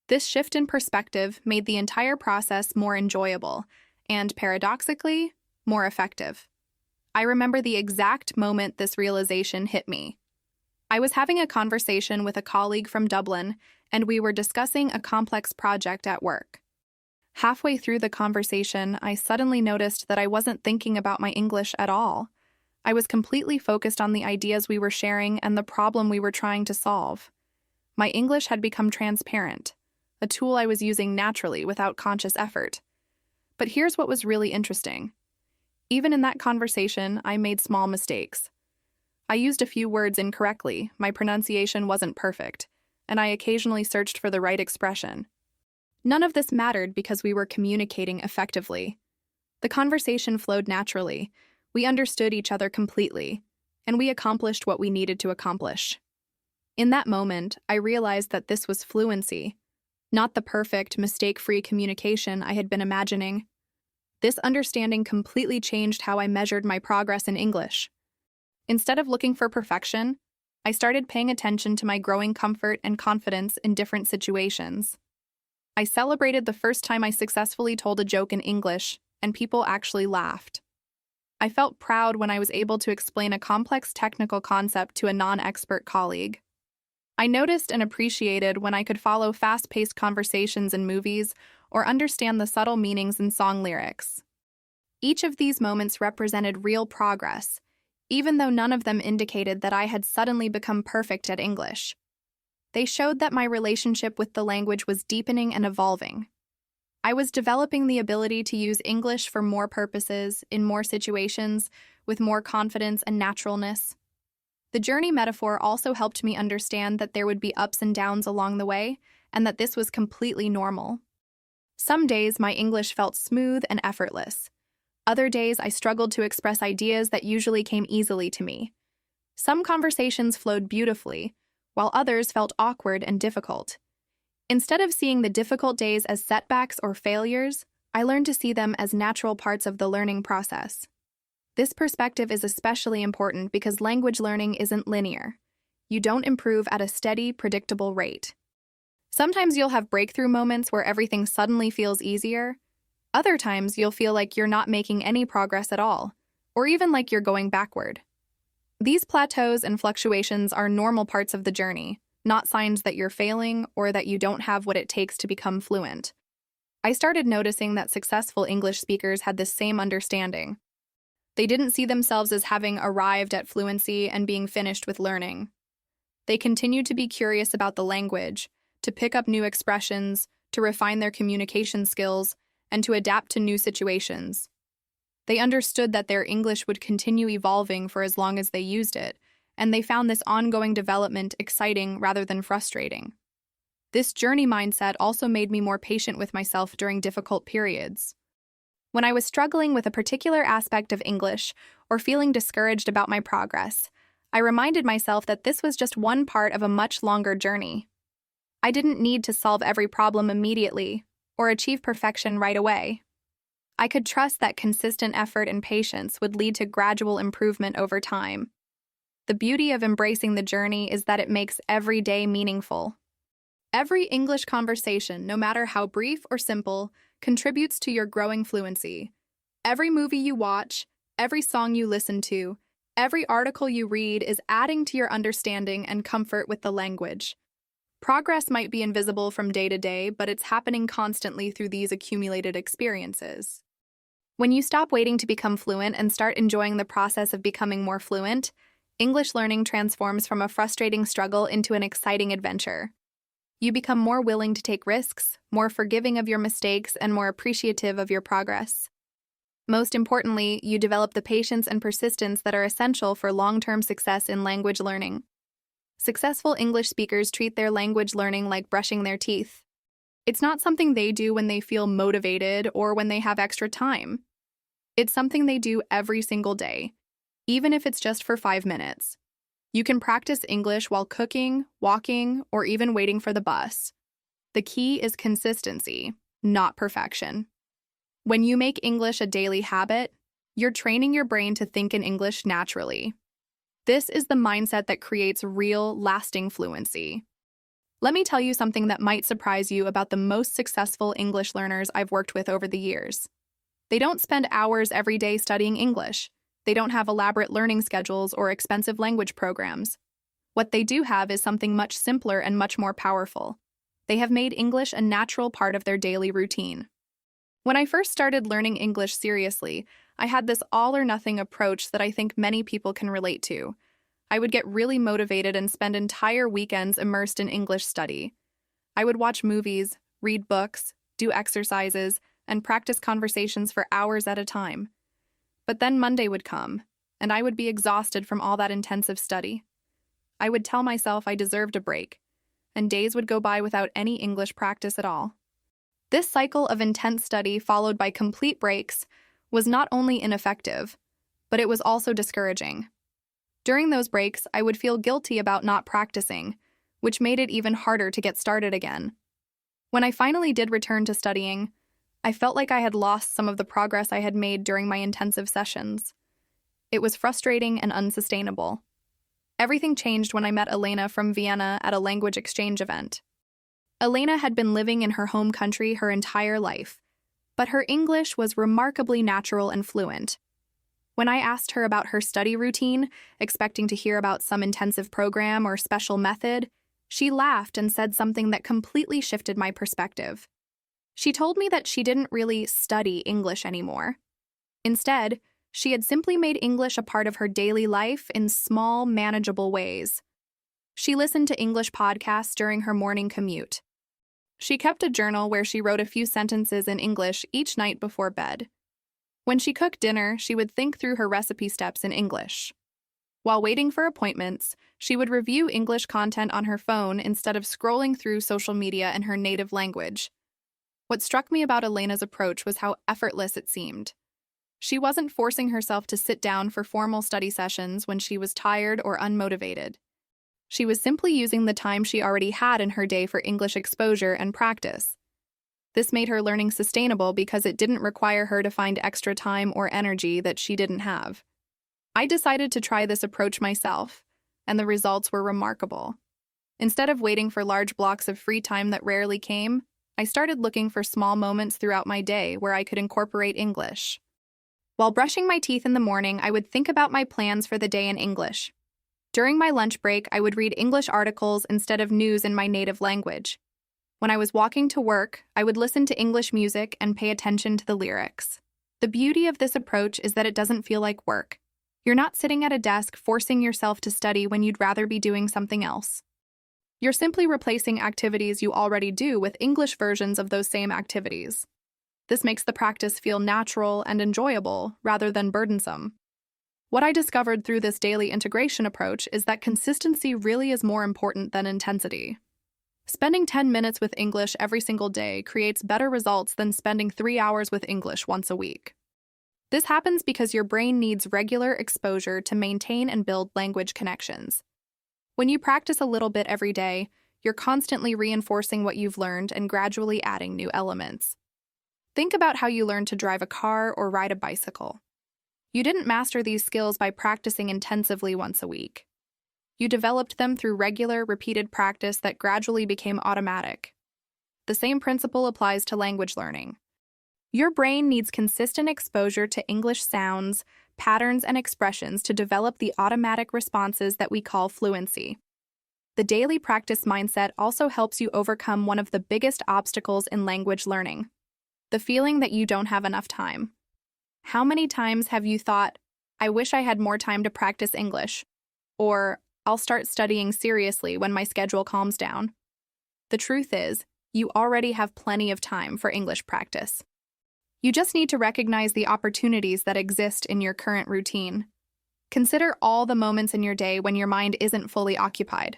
This shift in perspective made the entire process more enjoyable and, paradoxically, more effective. I remember the exact moment this realization hit me. I was having a conversation with a colleague from Dublin, and we were discussing a complex project at work. Halfway through the conversation, I suddenly noticed that I wasn't thinking about my English at all. I was completely focused on the ideas we were sharing and the problem we were trying to solve. My English had become transparent, a tool I was using naturally without conscious effort. But here's what was really interesting. Even in that conversation, I made small mistakes. I used a few words incorrectly, my pronunciation wasn't perfect, and I occasionally searched for the right expression. None of this mattered because we were communicating effectively. The conversation flowed naturally, we understood each other completely, and we accomplished what we needed to accomplish. In that moment, I realized that this was fluency, not the perfect, mistake-free communication I had been imagining. This understanding completely changed how I measured my progress in English. Instead of looking for perfection, I started paying attention to my growing comfort and confidence in different situations. I celebrated the first time I successfully told a joke in English, and people actually laughed. I felt proud when I was able to explain a complex technical concept to a non-expert colleague. I noticed and appreciated when I could follow fast-paced conversations in movies or understand the subtle meanings in song lyrics. Each of these moments represented real progress, even though none of them indicated that I had suddenly become perfect at English. They showed that my relationship with the language was deepening and evolving. I was developing the ability to use English for more purposes, in more situations, with more confidence and naturalness. The journey metaphor also helped me understand that there would be ups and downs along the way, and that this was completely normal. Some days my English felt smooth and effortless. Other days I struggled to express ideas that usually came easily to me. Some conversations flowed beautifully, while others felt awkward and difficult. Instead of seeing the difficult days as setbacks or failures, I learned to see them as natural parts of the learning process. This perspective is especially important because language learning isn't linear. You don't improve at a steady, predictable rate. Sometimes you'll have breakthrough moments where everything suddenly feels easier. Other times you'll feel like you're not making any progress at all, or even like you're going backward. These plateaus and fluctuations are normal parts of the journey, not signs that you're failing or that you don't have what it takes to become fluent. I started noticing that successful English speakers had this same understanding. They didn't see themselves as having arrived at fluency and being finished with learning. They continued to be curious about the language, to pick up new expressions, to refine their communication skills, and to adapt to new situations. They understood that their English would continue evolving for as long as they used it, and they found this ongoing development exciting rather than frustrating. This journey mindset also made me more patient with myself during difficult periods. When I was struggling with a particular aspect of English or feeling discouraged about my progress, I reminded myself that this was just one part of a much longer journey. I didn't need to solve every problem immediately or achieve perfection right away. I could trust that consistent effort and patience would lead to gradual improvement over time. The beauty of embracing the journey is that it makes every day meaningful. Every English conversation, no matter how brief or simple, contributes to your growing fluency. Every movie you watch, every song you listen to, every article you read is adding to your understanding and comfort with the language. Progress might be invisible from day to day, but it's happening constantly through these accumulated experiences. When you stop waiting to become fluent and start enjoying the process of becoming more fluent, English learning transforms from a frustrating struggle into an exciting adventure. You become more willing to take risks, more forgiving of your mistakes, and more appreciative of your progress. Most importantly, you develop the patience and persistence that are essential for long-term success in language learning. Successful English speakers treat their language learning like brushing their teeth. It's not something they do when they feel motivated or when they have extra time. It's something they do every single day, even if it's just for 5 minutes. You can practice English while cooking, walking, or even waiting for the bus. The key is consistency, not perfection. When you make English a daily habit, you're training your brain to think in English naturally. This is the mindset that creates real, lasting fluency. Let me tell you something that might surprise you about the most successful English learners I've worked with over the years. They don't spend hours every day studying English. They don't have elaborate learning schedules or expensive language programs. What they do have is something much simpler and much more powerful. They have made English a natural part of their daily routine. When I first started learning English seriously, I had this all-or-nothing approach that I think many people can relate to. I would get really motivated and spend entire weekends immersed in English study. I would watch movies, read books, do exercises, and practice conversations for hours at a time. But then Monday would come, and I would be exhausted from all that intensive study. I would tell myself I deserved a break, and days would go by without any English practice at all. This cycle of intense study followed by complete breaks was not only ineffective, but it was also discouraging. During those breaks, I would feel guilty about not practicing, which made it even harder to get started again. When I finally did return to studying, I felt like I had lost some of the progress I had made during my intensive sessions. It was frustrating and unsustainable. Everything changed when I met Elena from Vienna at a language exchange event. Elena had been living in her home country her entire life, but her English was remarkably natural and fluent. When I asked her about her study routine, expecting to hear about some intensive program or special method, she laughed and said something that completely shifted my perspective. She told me that she didn't really study English anymore. Instead, she had simply made English a part of her daily life in small, manageable ways. She listened to English podcasts during her morning commute. She kept a journal where she wrote a few sentences in English each night before bed. When she cooked dinner, she would think through her recipe steps in English. While waiting for appointments, she would review English content on her phone instead of scrolling through social media in her native language. What struck me about Elena's approach was how effortless it seemed. She wasn't forcing herself to sit down for formal study sessions when she was tired or unmotivated. She was simply using the time she already had in her day for English exposure and practice. This made her learning sustainable because it didn't require her to find extra time or energy that she didn't have. I decided to try this approach myself, and the results were remarkable. Instead of waiting for large blocks of free time that rarely came, I started looking for small moments throughout my day where I could incorporate English. While brushing my teeth in the morning, I would think about my plans for the day in English. During my lunch break, I would read English articles instead of news in my native language. When I was walking to work, I would listen to English music and pay attention to the lyrics. The beauty of this approach is that it doesn't feel like work. You're not sitting at a desk forcing yourself to study when you'd rather be doing something else. You're simply replacing activities you already do with English versions of those same activities. This makes the practice feel natural and enjoyable rather than burdensome. What I discovered through this daily integration approach is that consistency really is more important than intensity. Spending 10 minutes with English every single day creates better results than spending 3 hours with English once a week. This happens because your brain needs regular exposure to maintain and build language connections. When you practice a little bit every day, you're constantly reinforcing what you've learned and gradually adding new elements. Think about how you learned to drive a car or ride a bicycle. You didn't master these skills by practicing intensively once a week. You developed them through regular, repeated practice that gradually became automatic. The same principle applies to language learning. Your brain needs consistent exposure to English sounds, patterns, and expressions to develop the automatic responses that we call fluency. The daily practice mindset also helps you overcome one of the biggest obstacles in language learning: the feeling that you don't have enough time. How many times have you thought, "I wish I had more time to practice English," or "I'll start studying seriously when my schedule calms down"? The truth is, you already have plenty of time for English practice. You just need to recognize the opportunities that exist in your current routine. Consider all the moments in your day when your mind isn't fully occupied.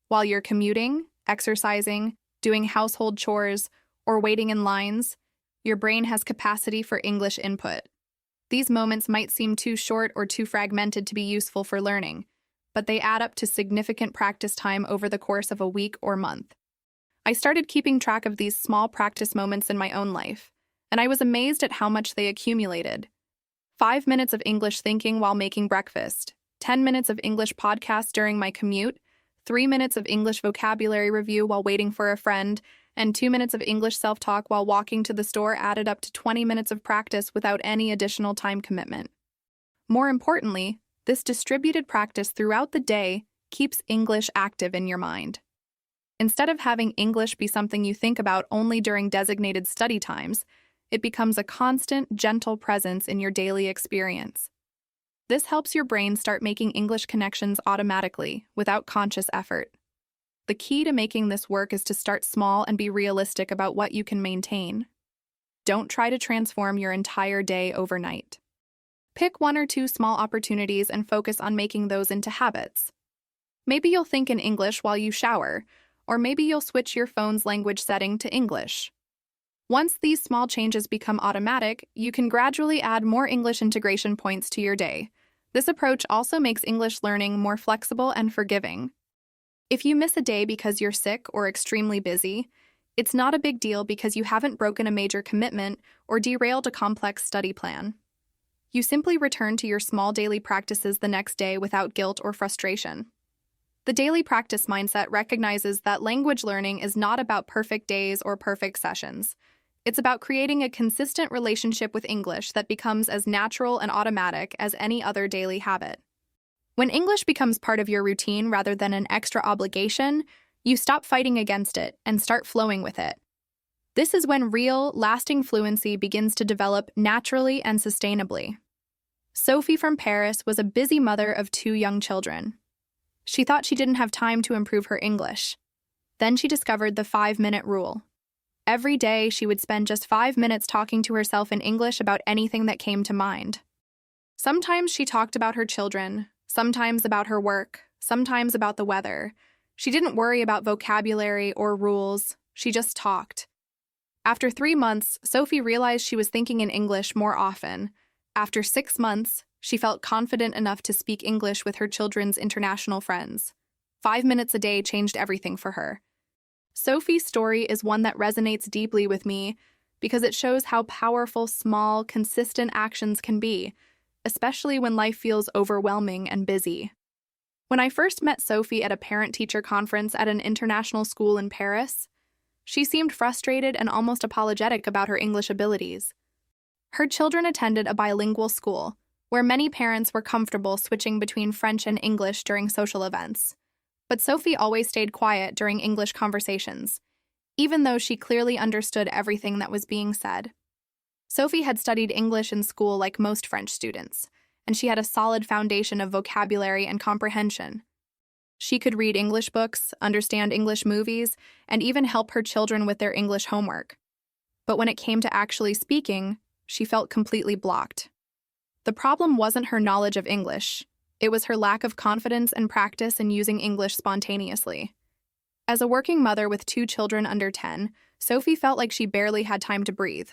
While you're commuting, exercising, doing household chores, or waiting in lines, your brain has capacity for English input. These moments might seem too short or too fragmented to be useful for learning, but they add up to significant practice time over the course of a week or month. I started keeping track of these small practice moments in my own life, and I was amazed at how much they accumulated. 5 minutes of English thinking while making breakfast, 10 minutes of English podcasts during my commute, 3 minutes of English vocabulary review while waiting for a friend, and 2 minutes of English self-talk while walking to the store added up to 20 minutes of practice without any additional time commitment. More importantly, this distributed practice throughout the day keeps English active in your mind. Instead of having English be something you think about only during designated study times, it becomes a constant, gentle presence in your daily experience. This helps your brain start making English connections automatically, without conscious effort. The key to making this work is to start small and be realistic about what you can maintain. Don't try to transform your entire day overnight. Pick one or two small opportunities and focus on making those into habits. Maybe you'll think in English while you shower, or maybe you'll switch your phone's language setting to English. Once these small changes become automatic, you can gradually add more English integration points to your day. This approach also makes English learning more flexible and forgiving. If you miss a day because you're sick or extremely busy, it's not a big deal because you haven't broken a major commitment or derailed a complex study plan. You simply return to your small daily practices the next day without guilt or frustration. The daily practice mindset recognizes that language learning is not about perfect days or perfect sessions. It's about creating a consistent relationship with English that becomes as natural and automatic as any other daily habit. When English becomes part of your routine rather than an extra obligation, you stop fighting against it and start flowing with it. This is when real, lasting fluency begins to develop naturally and sustainably. Sophie from Paris was a busy mother of 2 young children. She thought she didn't have time to improve her English. Then she discovered the 5-minute rule. Every day, she would spend just 5 minutes talking to herself in English about anything that came to mind. Sometimes she talked about her children, sometimes about her work, sometimes about the weather. She didn't worry about vocabulary or rules, she just talked. After 3 months, Sophie realized she was thinking in English more often. After 6 months, she felt confident enough to speak English with her children's international friends. 5 minutes a day changed everything for her. Sophie's story is one that resonates deeply with me because it shows how powerful small, consistent actions can be, especially when life feels overwhelming and busy. When I first met Sophie at a parent-teacher conference at an international school in Paris, she seemed frustrated and almost apologetic about her English abilities. Her children attended a bilingual school, where many parents were comfortable switching between French and English during social events. But Sophie always stayed quiet during English conversations, even though she clearly understood everything that was being said. Sophie had studied English in school like most French students, and she had a solid foundation of vocabulary and comprehension. She could read English books, understand English movies, and even help her children with their English homework. But when it came to actually speaking, she felt completely blocked. The problem wasn't her knowledge of English. It was her lack of confidence and practice in using English spontaneously. As a working mother with 2 children under 10, Sophie felt like she barely had time to breathe,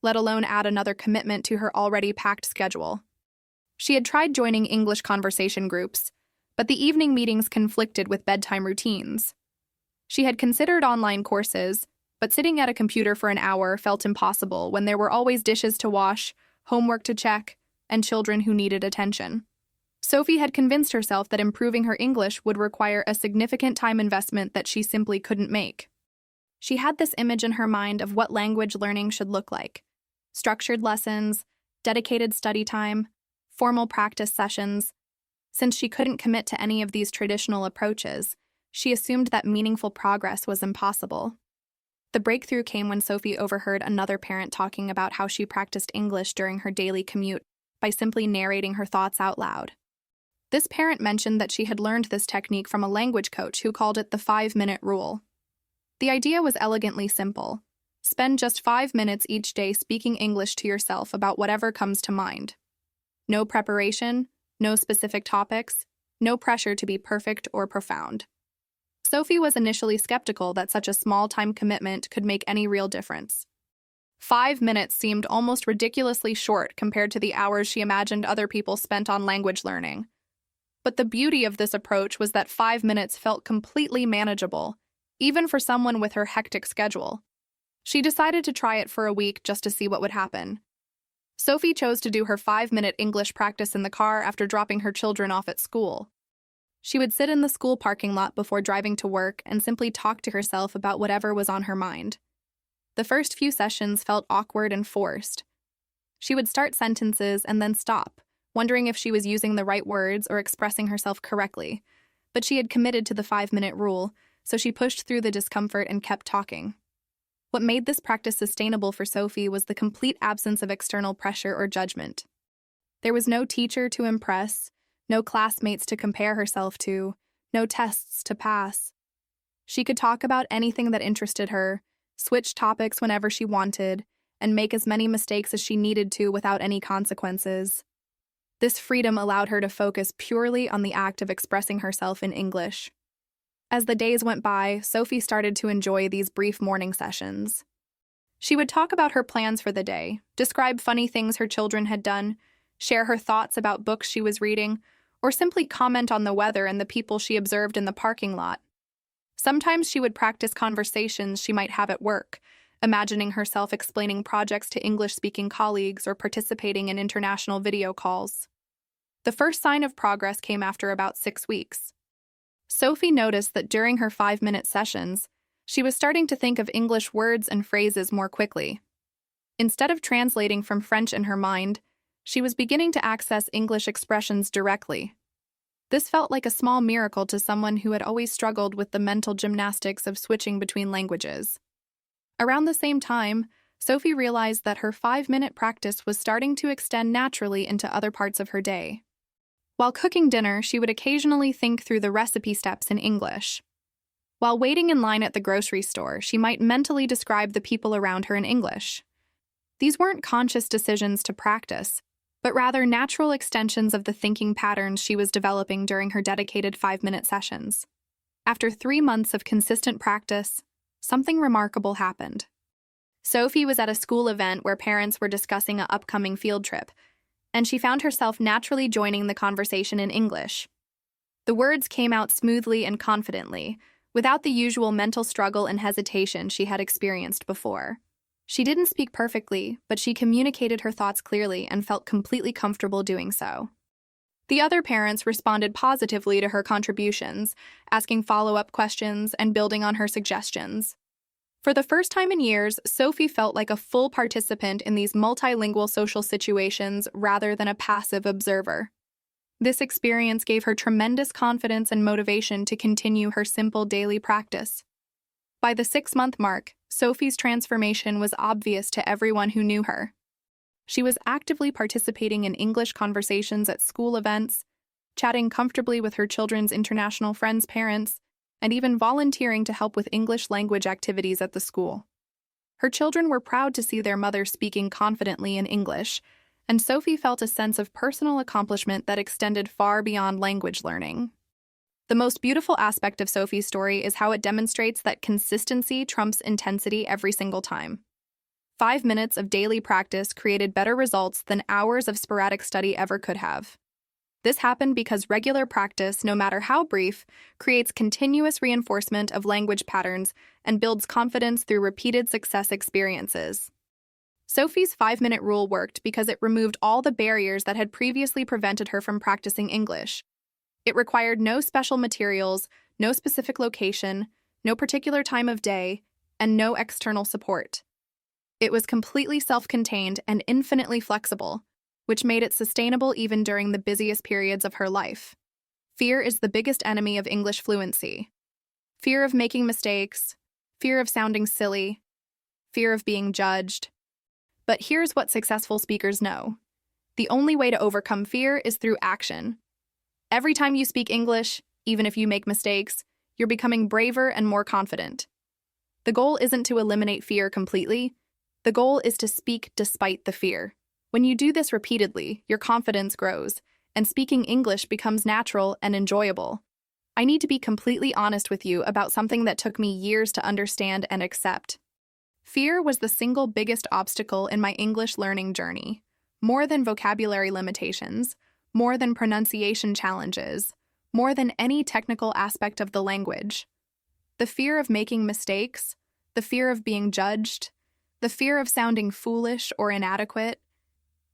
let alone add another commitment to her already packed schedule. She had tried joining English conversation groups, but the evening meetings conflicted with bedtime routines. She had considered online courses, but sitting at a computer for an hour felt impossible when there were always dishes to wash, homework to check, and children who needed attention. Sophie had convinced herself that improving her English would require a significant time investment that she simply couldn't make. She had this image in her mind of what language learning should look like: structured lessons, dedicated study time, formal practice sessions. Since she couldn't commit to any of these traditional approaches, she assumed that meaningful progress was impossible. The breakthrough came when Sophie overheard another parent talking about how she practiced English during her daily commute by simply narrating her thoughts out loud. This parent mentioned that she had learned this technique from a language coach who called it the 5-minute rule. The idea was elegantly simple. Spend just 5 minutes each day speaking English to yourself about whatever comes to mind. No preparation, no specific topics, no pressure to be perfect or profound. Sophie was initially skeptical that such a small time commitment could make any real difference. 5 minutes seemed almost ridiculously short compared to the hours she imagined other people spent on language learning. But the beauty of this approach was that 5 minutes felt completely manageable, even for someone with her hectic schedule. She decided to try it for a week just to see what would happen. Sophie chose to do her 5-minute English practice in the car after dropping her children off at school. She would sit in the school parking lot before driving to work and simply talk to herself about whatever was on her mind. The first few sessions felt awkward and forced. She would start sentences and then stop, wondering if she was using the right words or expressing herself correctly. But she had committed to the 5-minute rule, so she pushed through the discomfort and kept talking. What made this practice sustainable for Sophie was the complete absence of external pressure or judgment. There was no teacher to impress, no classmates to compare herself to, no tests to pass. She could talk about anything that interested her, switch topics whenever she wanted, and make as many mistakes as she needed to without any consequences. This freedom allowed her to focus purely on the act of expressing herself in English. As the days went by, Sophie started to enjoy these brief morning sessions. She would talk about her plans for the day, describe funny things her children had done, share her thoughts about books she was reading, or simply comment on the weather and the people she observed in the parking lot. Sometimes she would practice conversations she might have at work, imagining herself explaining projects to English-speaking colleagues or participating in international video calls. The first sign of progress came after about 6 weeks. Sophie noticed that during her 5-minute sessions, she was starting to think of English words and phrases more quickly. Instead of translating from French in her mind, she was beginning to access English expressions directly. This felt like a small miracle to someone who had always struggled with the mental gymnastics of switching between languages. Around the same time, Sophie realized that her 5-minute practice was starting to extend naturally into other parts of her day. While cooking dinner, she would occasionally think through the recipe steps in English. While waiting in line at the grocery store, she might mentally describe the people around her in English. These weren't conscious decisions to practice, but rather natural extensions of the thinking patterns she was developing during her dedicated 5-minute sessions. After 3 months of consistent practice, something remarkable happened. Sophie was at a school event where parents were discussing an upcoming field trip, and she found herself naturally joining the conversation in English. The words came out smoothly and confidently, without the usual mental struggle and hesitation she had experienced before. She didn't speak perfectly, but she communicated her thoughts clearly and felt completely comfortable doing so. The other parents responded positively to her contributions, asking follow-up questions and building on her suggestions. For the first time in years, Sophie felt like a full participant in these multilingual social situations rather than a passive observer. This experience gave her tremendous confidence and motivation to continue her simple daily practice. By the 6-month mark, Sophie's transformation was obvious to everyone who knew her. She was actively participating in English conversations at school events, chatting comfortably with her children's international friends' parents, and even volunteering to help with English language activities at the school. Her children were proud to see their mother speaking confidently in English, and Sophie felt a sense of personal accomplishment that extended far beyond language learning. The most beautiful aspect of Sophie's story is how it demonstrates that consistency trumps intensity every single time. 5 minutes of daily practice created better results than hours of sporadic study ever could have. This happened because regular practice, no matter how brief, creates continuous reinforcement of language patterns and builds confidence through repeated success experiences. Sophie's 5-minute rule worked because it removed all the barriers that had previously prevented her from practicing English. It required no special materials, no specific location, no particular time of day, and no external support. It was completely self-contained and infinitely flexible, which made it sustainable even during the busiest periods of her life. Fear is the biggest enemy of English fluency. Fear of making mistakes, fear of sounding silly, fear of being judged. But here's what successful speakers know. The only way to overcome fear is through action. Every time you speak English, even if you make mistakes, you're becoming braver and more confident. The goal isn't to eliminate fear completely. The goal is to speak despite the fear. When you do this repeatedly, your confidence grows, and speaking English becomes natural and enjoyable. I need to be completely honest with you about something that took me years to understand and accept. Fear was the single biggest obstacle in my English learning journey. More than vocabulary limitations, more than pronunciation challenges, more than any technical aspect of the language. The fear of making mistakes, the fear of being judged, the fear of sounding foolish or inadequate.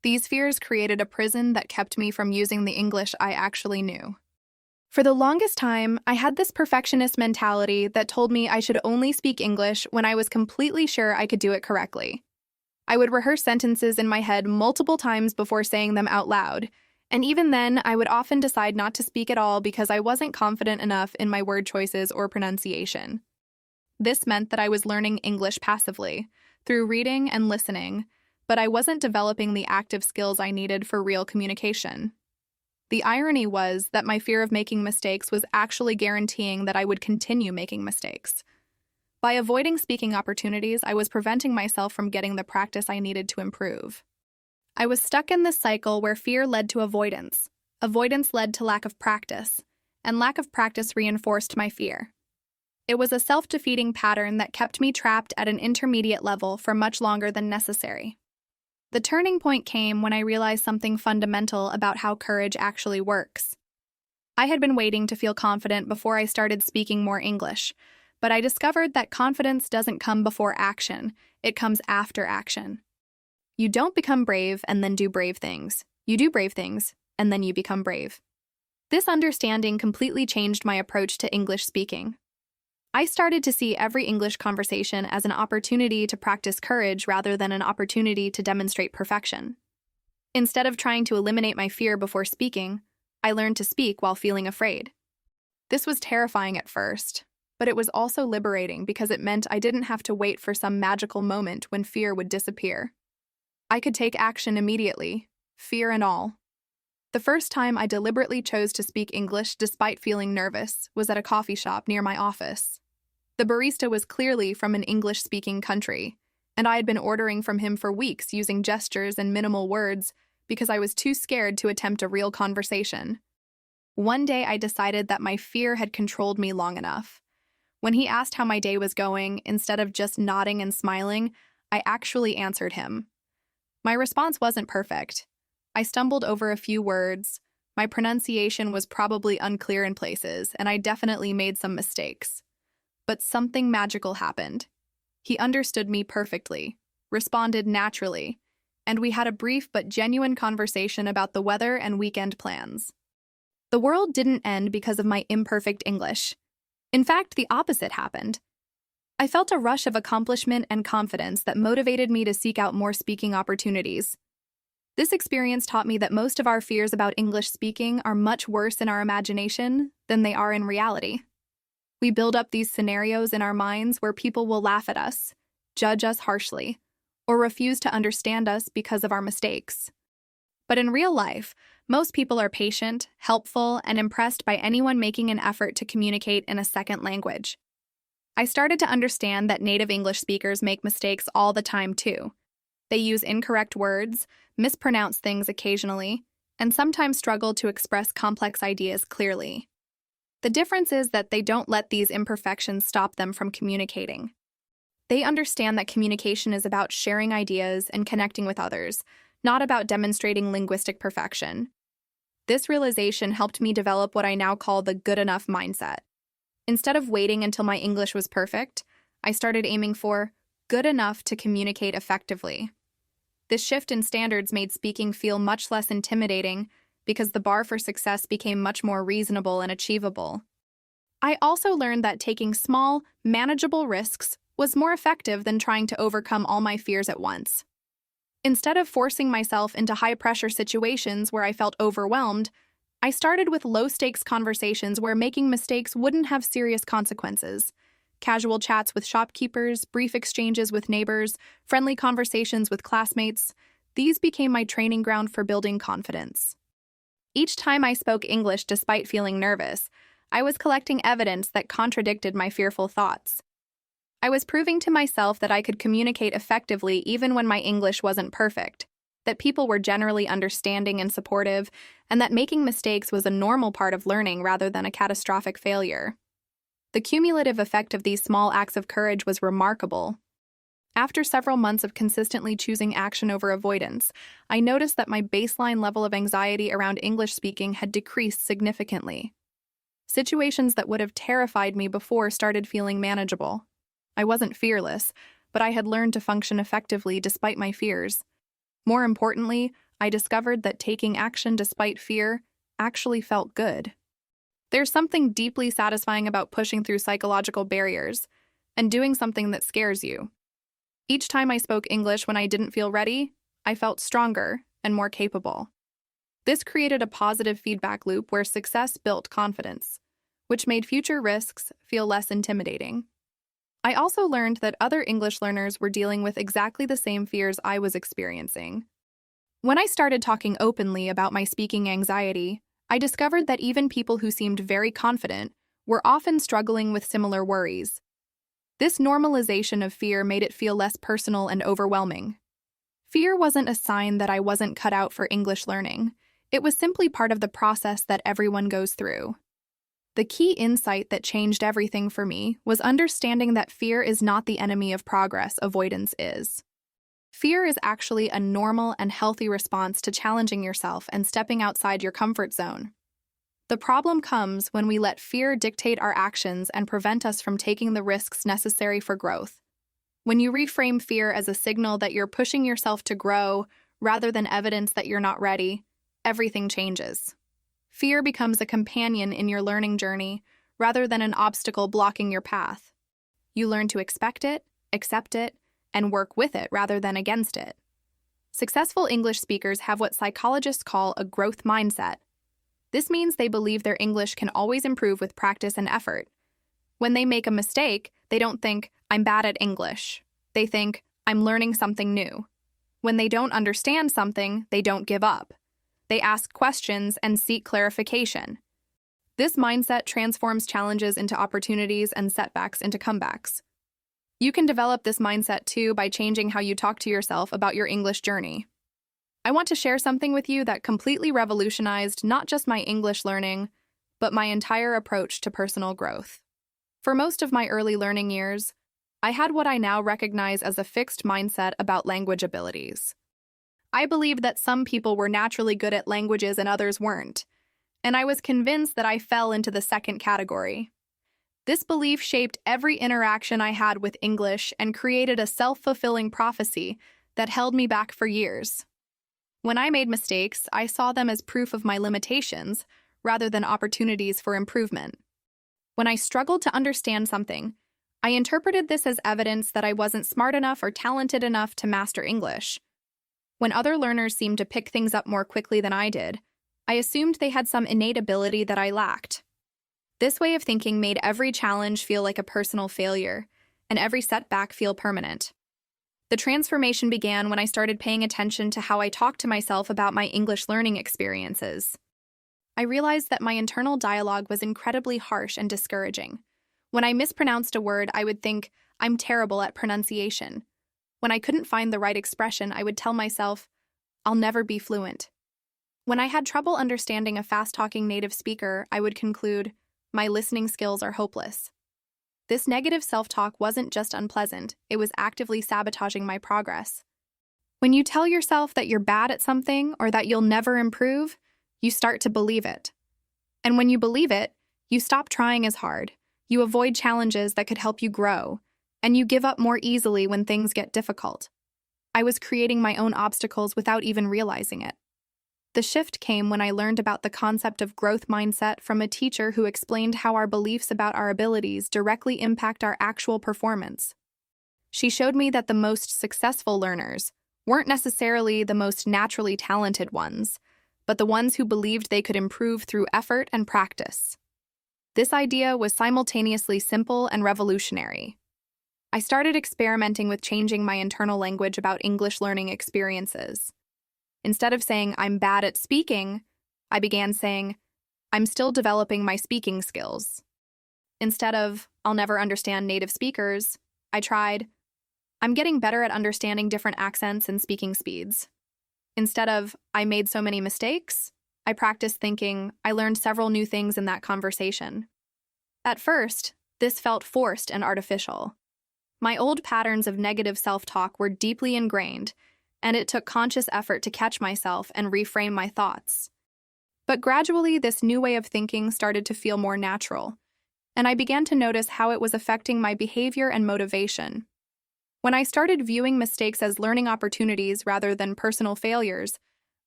These fears created a prison that kept me from using the English I actually knew. For the longest time, I had this perfectionist mentality that told me I should only speak English when I was completely sure I could do it correctly. I would rehearse sentences in my head multiple times before saying them out loud, and even then, I would often decide not to speak at all because I wasn't confident enough in my word choices or pronunciation. This meant that I was learning English passively, through reading and listening, but I wasn't developing the active skills I needed for real communication. The irony was that my fear of making mistakes was actually guaranteeing that I would continue making mistakes. By avoiding speaking opportunities, I was preventing myself from getting the practice I needed to improve. I was stuck in this cycle where fear led to avoidance. Avoidance led to lack of practice, and lack of practice reinforced my fear. It was a self-defeating pattern that kept me trapped at an intermediate level for much longer than necessary. The turning point came when I realized something fundamental about how courage actually works. I had been waiting to feel confident before I started speaking more English, but I discovered that confidence doesn't come before action, it comes after action. You don't become brave and then do brave things. You do brave things, and then you become brave. This understanding completely changed my approach to English speaking. I started to see every English conversation as an opportunity to practice courage rather than an opportunity to demonstrate perfection. Instead of trying to eliminate my fear before speaking, I learned to speak while feeling afraid. This was terrifying at first, but it was also liberating because it meant I didn't have to wait for some magical moment when fear would disappear. I could take action immediately, fear and all. The first time I deliberately chose to speak English despite feeling nervous was at a coffee shop near my office. The barista was clearly from an English-speaking country, and I had been ordering from him for weeks using gestures and minimal words because I was too scared to attempt a real conversation. One day I decided that my fear had controlled me long enough. When he asked how my day was going, instead of just nodding and smiling, I actually answered him. My response wasn't perfect. I stumbled over a few words, my pronunciation was probably unclear in places, and I definitely made some mistakes. But something magical happened. He understood me perfectly, responded naturally, and we had a brief but genuine conversation about the weather and weekend plans. The world didn't end because of my imperfect English. In fact, the opposite happened. I felt a rush of accomplishment and confidence that motivated me to seek out more speaking opportunities. This experience taught me that most of our fears about English speaking are much worse in our imagination than they are in reality. We build up these scenarios in our minds where people will laugh at us, judge us harshly, or refuse to understand us because of our mistakes. But in real life, most people are patient, helpful, and impressed by anyone making an effort to communicate in a second language. I started to understand that native English speakers make mistakes all the time too. They use incorrect words, mispronounce things occasionally, and sometimes struggle to express complex ideas clearly. The difference is that they don't let these imperfections stop them from communicating. They understand that communication is about sharing ideas and connecting with others, not about demonstrating linguistic perfection. This realization helped me develop what I now call the good enough mindset. Instead of waiting until my English was perfect, I started aiming for good enough to communicate effectively. This shift in standards made speaking feel much less intimidating because the bar for success became much more reasonable and achievable. I also learned that taking small, manageable risks was more effective than trying to overcome all my fears at once. Instead of forcing myself into high-pressure situations where I felt overwhelmed, I started with low-stakes conversations where making mistakes wouldn't have serious consequences. Casual chats with shopkeepers, brief exchanges with neighbors, friendly conversations with classmates, these became my training ground for building confidence. Each time I spoke English despite feeling nervous, I was collecting evidence that contradicted my fearful thoughts. I was proving to myself that I could communicate effectively even when my English wasn't perfect, that people were generally understanding and supportive, and that making mistakes was a normal part of learning rather than a catastrophic failure. The cumulative effect of these small acts of courage was remarkable. After several months of consistently choosing action over avoidance, I noticed that my baseline level of anxiety around English speaking had decreased significantly. Situations that would have terrified me before started feeling manageable. I wasn't fearless, but I had learned to function effectively despite my fears. More importantly, I discovered that taking action despite fear actually felt good. There's something deeply satisfying about pushing through psychological barriers and doing something that scares you. Each time I spoke English when I didn't feel ready, I felt stronger and more capable. This created a positive feedback loop where success built confidence, which made future risks feel less intimidating. I also learned that other English learners were dealing with exactly the same fears I was experiencing. When I started talking openly about my speaking anxiety, I discovered that even people who seemed very confident were often struggling with similar worries. This normalization of fear made it feel less personal and overwhelming. Fear wasn't a sign that I wasn't cut out for English learning. It was simply part of the process that everyone goes through. The key insight that changed everything for me was understanding that fear is not the enemy of progress, avoidance is. Fear is actually a normal and healthy response to challenging yourself and stepping outside your comfort zone. The problem comes when we let fear dictate our actions and prevent us from taking the risks necessary for growth. When you reframe fear as a signal that you're pushing yourself to grow rather than evidence that you're not ready, everything changes. Fear becomes a companion in your learning journey rather than an obstacle blocking your path. You learn to expect it, accept it, and work with it rather than against it. Successful English speakers have what psychologists call a growth mindset. This means they believe their English can always improve with practice and effort. When they make a mistake, they don't think, "I'm bad at English." They think, "I'm learning something new." When they don't understand something, they don't give up. They ask questions and seek clarification. This mindset transforms challenges into opportunities and setbacks into comebacks. You can develop this mindset too by changing how you talk to yourself about your English journey. I want to share something with you that completely revolutionized not just my English learning, but my entire approach to personal growth. For most of my early learning years, I had what I now recognize as a fixed mindset about language abilities. I believed that some people were naturally good at languages and others weren't, and I was convinced that I fell into the second category. This belief shaped every interaction I had with English and created a self-fulfilling prophecy that held me back for years. When I made mistakes, I saw them as proof of my limitations rather than opportunities for improvement. When I struggled to understand something, I interpreted this as evidence that I wasn't smart enough or talented enough to master English. When other learners seemed to pick things up more quickly than I did, I assumed they had some innate ability that I lacked. This way of thinking made every challenge feel like a personal failure, and every setback feel permanent. The transformation began when I started paying attention to how I talked to myself about my English learning experiences. I realized that my internal dialogue was incredibly harsh and discouraging. When I mispronounced a word, I would think, "I'm terrible at pronunciation." When I couldn't find the right expression, I would tell myself, "I'll never be fluent." When I had trouble understanding a fast-talking native speaker, I would conclude, "My listening skills are hopeless." This negative self-talk wasn't just unpleasant, it was actively sabotaging my progress. When you tell yourself that you're bad at something or that you'll never improve, you start to believe it. And when you believe it, you stop trying as hard, you avoid challenges that could help you grow, and you give up more easily when things get difficult. I was creating my own obstacles without even realizing it. The shift came when I learned about the concept of growth mindset from a teacher who explained how our beliefs about our abilities directly impact our actual performance. She showed me that the most successful learners weren't necessarily the most naturally talented ones, but the ones who believed they could improve through effort and practice. This idea was simultaneously simple and revolutionary. I started experimenting with changing my internal language about English learning experiences. Instead of saying, "I'm bad at speaking," I began saying, "I'm still developing my speaking skills." Instead of, "I'll never understand native speakers," I tried, "I'm getting better at understanding different accents and speaking speeds." Instead of, "I made so many mistakes," I practiced thinking, "I learned several new things in that conversation." At first, this felt forced and artificial. My old patterns of negative self-talk were deeply ingrained, and it took conscious effort to catch myself and reframe my thoughts. But gradually, this new way of thinking started to feel more natural, and I began to notice how it was affecting my behavior and motivation. When I started viewing mistakes as learning opportunities rather than personal failures,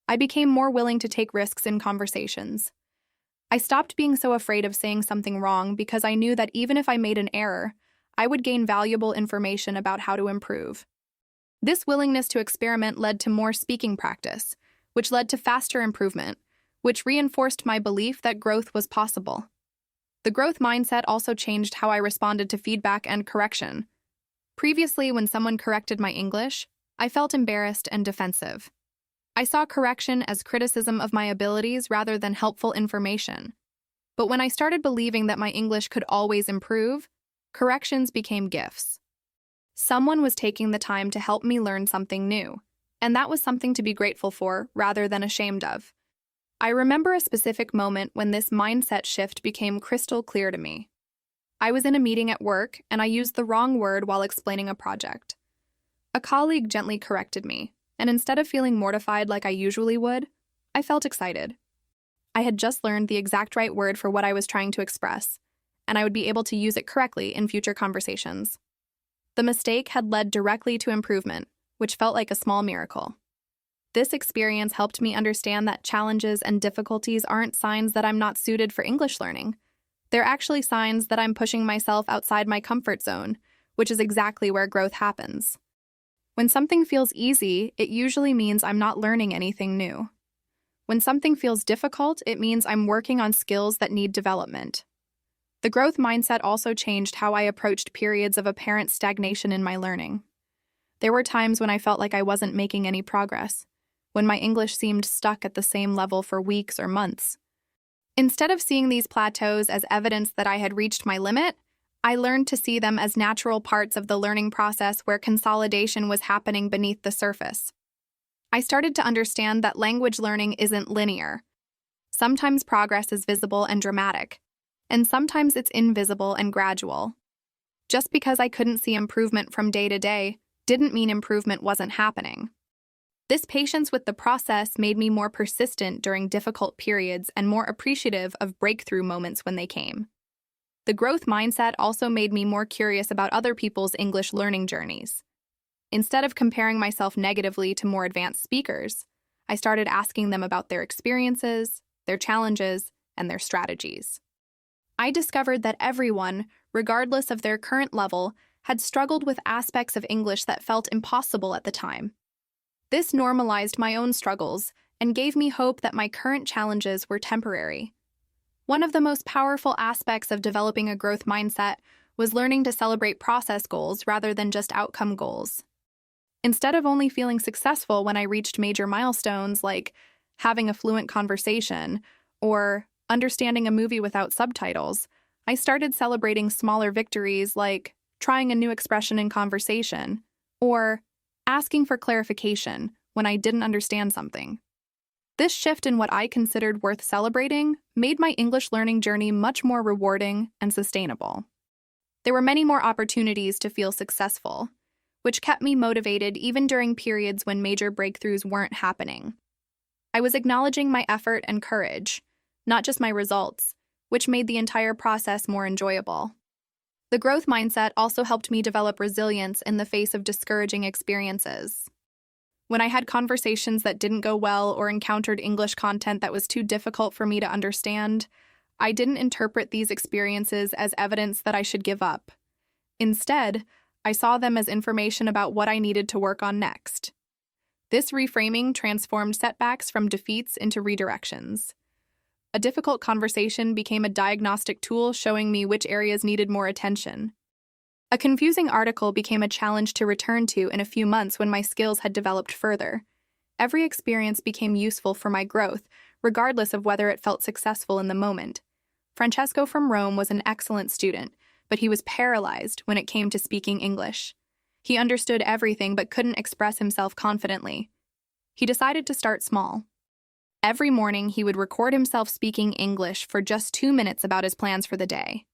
I became more willing to take risks in conversations. I stopped being so afraid of saying something wrong because I knew that even if I made an error, I would gain valuable information about how to improve. This willingness to experiment led to more speaking practice, which led to faster improvement, which reinforced my belief that growth was possible. The growth mindset also changed how I responded to feedback and correction. Previously, when someone corrected my English, I felt embarrassed and defensive. I saw correction as criticism of my abilities rather than helpful information. But when I started believing that my English could always improve, corrections became gifts. Someone was taking the time to help me learn something new, And that was something to be grateful for rather than ashamed of. I remember a specific moment when this mindset shift became crystal clear to me. I was in a meeting at work and I used the wrong word while explaining a project. A colleague gently corrected me, and instead of feeling mortified like I usually would, I felt excited. I had just learned the exact right word for what I was trying to express, and I would be able to use it correctly in future conversations. The mistake had led directly to improvement, which felt like a small miracle. This experience helped me understand that challenges and difficulties aren't signs that I'm not suited for English learning. They're actually signs that I'm pushing myself outside my comfort zone, which is exactly where growth happens. When something feels easy, it usually means I'm not learning anything new. When something feels difficult, it means I'm working on skills that need development. The growth mindset also changed how I approached periods of apparent stagnation in my learning. There were times when I felt like I wasn't making any progress, when my English seemed stuck at the same level for weeks or months. Instead of seeing these plateaus as evidence that I had reached my limit, I learned to see them as natural parts of the learning process where consolidation was happening beneath the surface. I started to understand that language learning isn't linear. Sometimes progress is visible and dramatic, and sometimes it's invisible and gradual. Just because I couldn't see improvement from day to day didn't mean improvement wasn't happening. This patience with the process made me more persistent during difficult periods and more appreciative of breakthrough moments when they came. The growth mindset also made me more curious about other people's English learning journeys. Instead of comparing myself negatively to more advanced speakers, I started asking them about their experiences, their challenges, and their strategies. I discovered that everyone, regardless of their current level, had struggled with aspects of English that felt impossible at the time. This normalized my own struggles and gave me hope that my current challenges were temporary. One of the most powerful aspects of developing a growth mindset was learning to celebrate process goals rather than just outcome goals. Instead of only feeling successful when I reached major milestones like having a fluent conversation or understanding a movie without subtitles, I started celebrating smaller victories like trying a new expression in conversation or asking for clarification when I didn't understand something. This shift in what I considered worth celebrating made my English learning journey much more rewarding and sustainable. There were many more opportunities to feel successful, which kept me motivated even during periods when major breakthroughs weren't happening. I was acknowledging my effort and courage, not just my results, which made the entire process more enjoyable. The growth mindset also helped me develop resilience in the face of discouraging experiences. When I had conversations that didn't go well or encountered English content that was too difficult for me to understand, I didn't interpret these experiences as evidence that I should give up. Instead, I saw them as information about what I needed to work on next. This reframing transformed setbacks from defeats into redirections. A difficult conversation became a diagnostic tool showing me which areas needed more attention. A confusing article became a challenge to return to in a few months when my skills had developed further. Every experience became useful for my growth, regardless of whether it felt successful in the moment. Francesco from Rome was an excellent student, but he was paralyzed when it came to speaking English. He understood everything but couldn't express himself confidently. He decided to start small. Every morning, he would record himself speaking English for just 2 minutes about his plans for the day.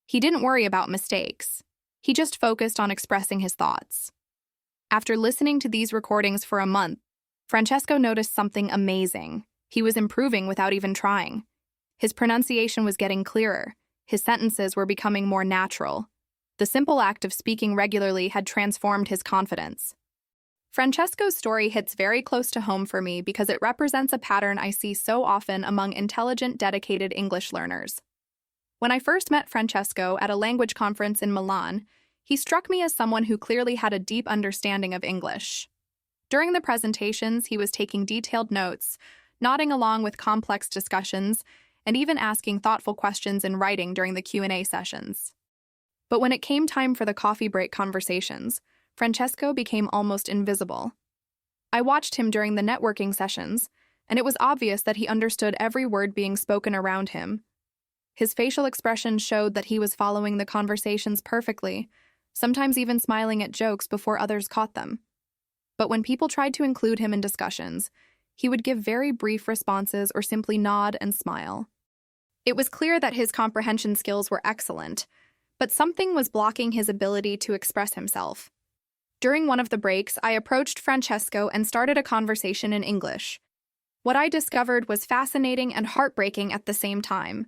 He didn't worry about mistakes. He just focused on expressing his thoughts. After listening to these recordings for a month, Francesco noticed something amazing. He was improving without even trying. His pronunciation was getting clearer. His sentences were becoming more natural. The simple act of speaking regularly had transformed his confidence. Francesco's story hits very close to home for me because it represents a pattern I see so often among intelligent, dedicated English learners. When I first met Francesco at a language conference in Milan, he struck me as someone who clearly had a deep understanding of English. During the presentations, he was taking detailed notes, nodding along with complex discussions, and even asking thoughtful questions in writing during the Q&A sessions. But when it came time for the coffee break conversations, Francesco became almost invisible. I watched him during the networking sessions, and it was obvious that he understood every word being spoken around him. His facial expression showed that he was following the conversations perfectly, sometimes even smiling at jokes before others caught them. But when people tried to include him in discussions, he would give very brief responses or simply nod and smile. It was clear that his comprehension skills were excellent, but something was blocking his ability to express himself. During one of the breaks, I approached Francesco and started a conversation in English. What I discovered was fascinating and heartbreaking at the same time.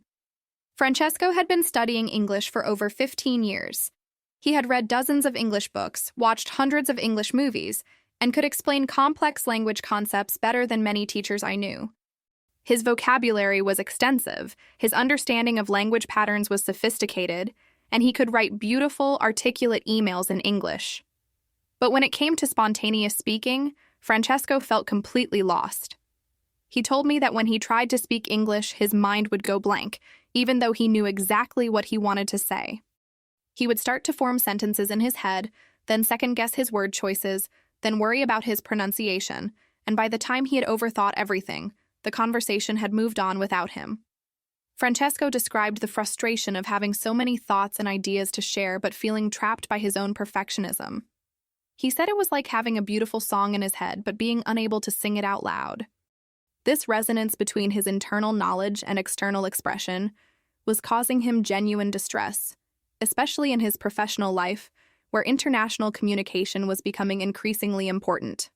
Francesco had been studying English for over 15 years. He had read dozens of English books, watched hundreds of English movies, and could explain complex language concepts better than many teachers I knew. His vocabulary was extensive, his understanding of language patterns was sophisticated, and he could write beautiful, articulate emails in English. But when it came to spontaneous speaking, Francesco felt completely lost. He told me that when he tried to speak English, his mind would go blank, even though he knew exactly what he wanted to say. He would start to form sentences in his head, then second-guess his word choices, then worry about his pronunciation, and by the time he had overthought everything, the conversation had moved on without him. Francesco described the frustration of having so many thoughts and ideas to share but feeling trapped by his own perfectionism. He said it was like having a beautiful song in his head but being unable to sing it out loud. This resonance between his internal knowledge and external expression was causing him genuine distress, especially in his professional life, where international communication was becoming increasingly important.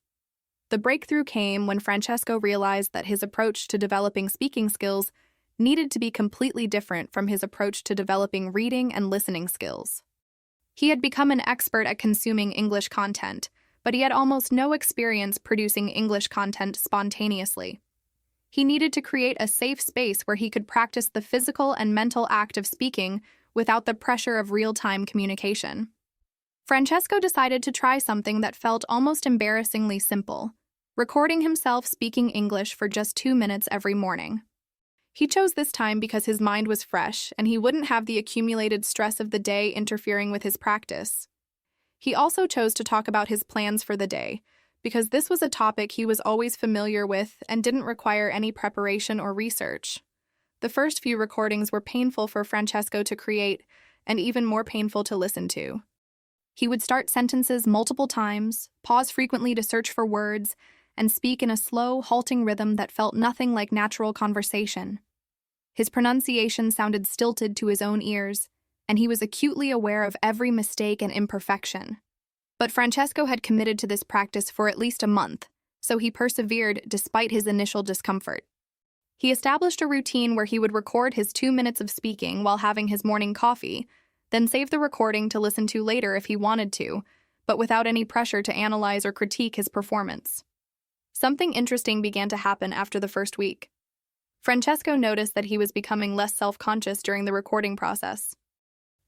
The breakthrough came when Francesco realized that his approach to developing speaking skills needed to be completely different from his approach to developing reading and listening skills. He had become an expert at consuming English content, but he had almost no experience producing English content spontaneously. He needed to create a safe space where he could practice the physical and mental act of speaking without the pressure of real-time communication. Francesco decided to try something that felt almost embarrassingly simple, recording himself speaking English for just 2 minutes every morning. He chose this time because his mind was fresh and he wouldn't have the accumulated stress of the day interfering with his practice. He also chose to talk about his plans for the day, because this was a topic he was always familiar with and didn't require any preparation or research. The first few recordings were painful for Francesco to create and even more painful to listen to. He would start sentences multiple times, pause frequently to search for words, and speak in a slow, halting rhythm that felt nothing like natural conversation. His pronunciation sounded stilted to his own ears, and he was acutely aware of every mistake and imperfection. But Francesco had committed to this practice for at least a month, so he persevered despite his initial discomfort. He established a routine where he would record his 2 minutes of speaking while having his morning coffee, then save the recording to listen to later if he wanted to, but without any pressure to analyze or critique his performance. Something interesting began to happen after the first week. Francesco noticed that he was becoming less self-conscious during the recording process.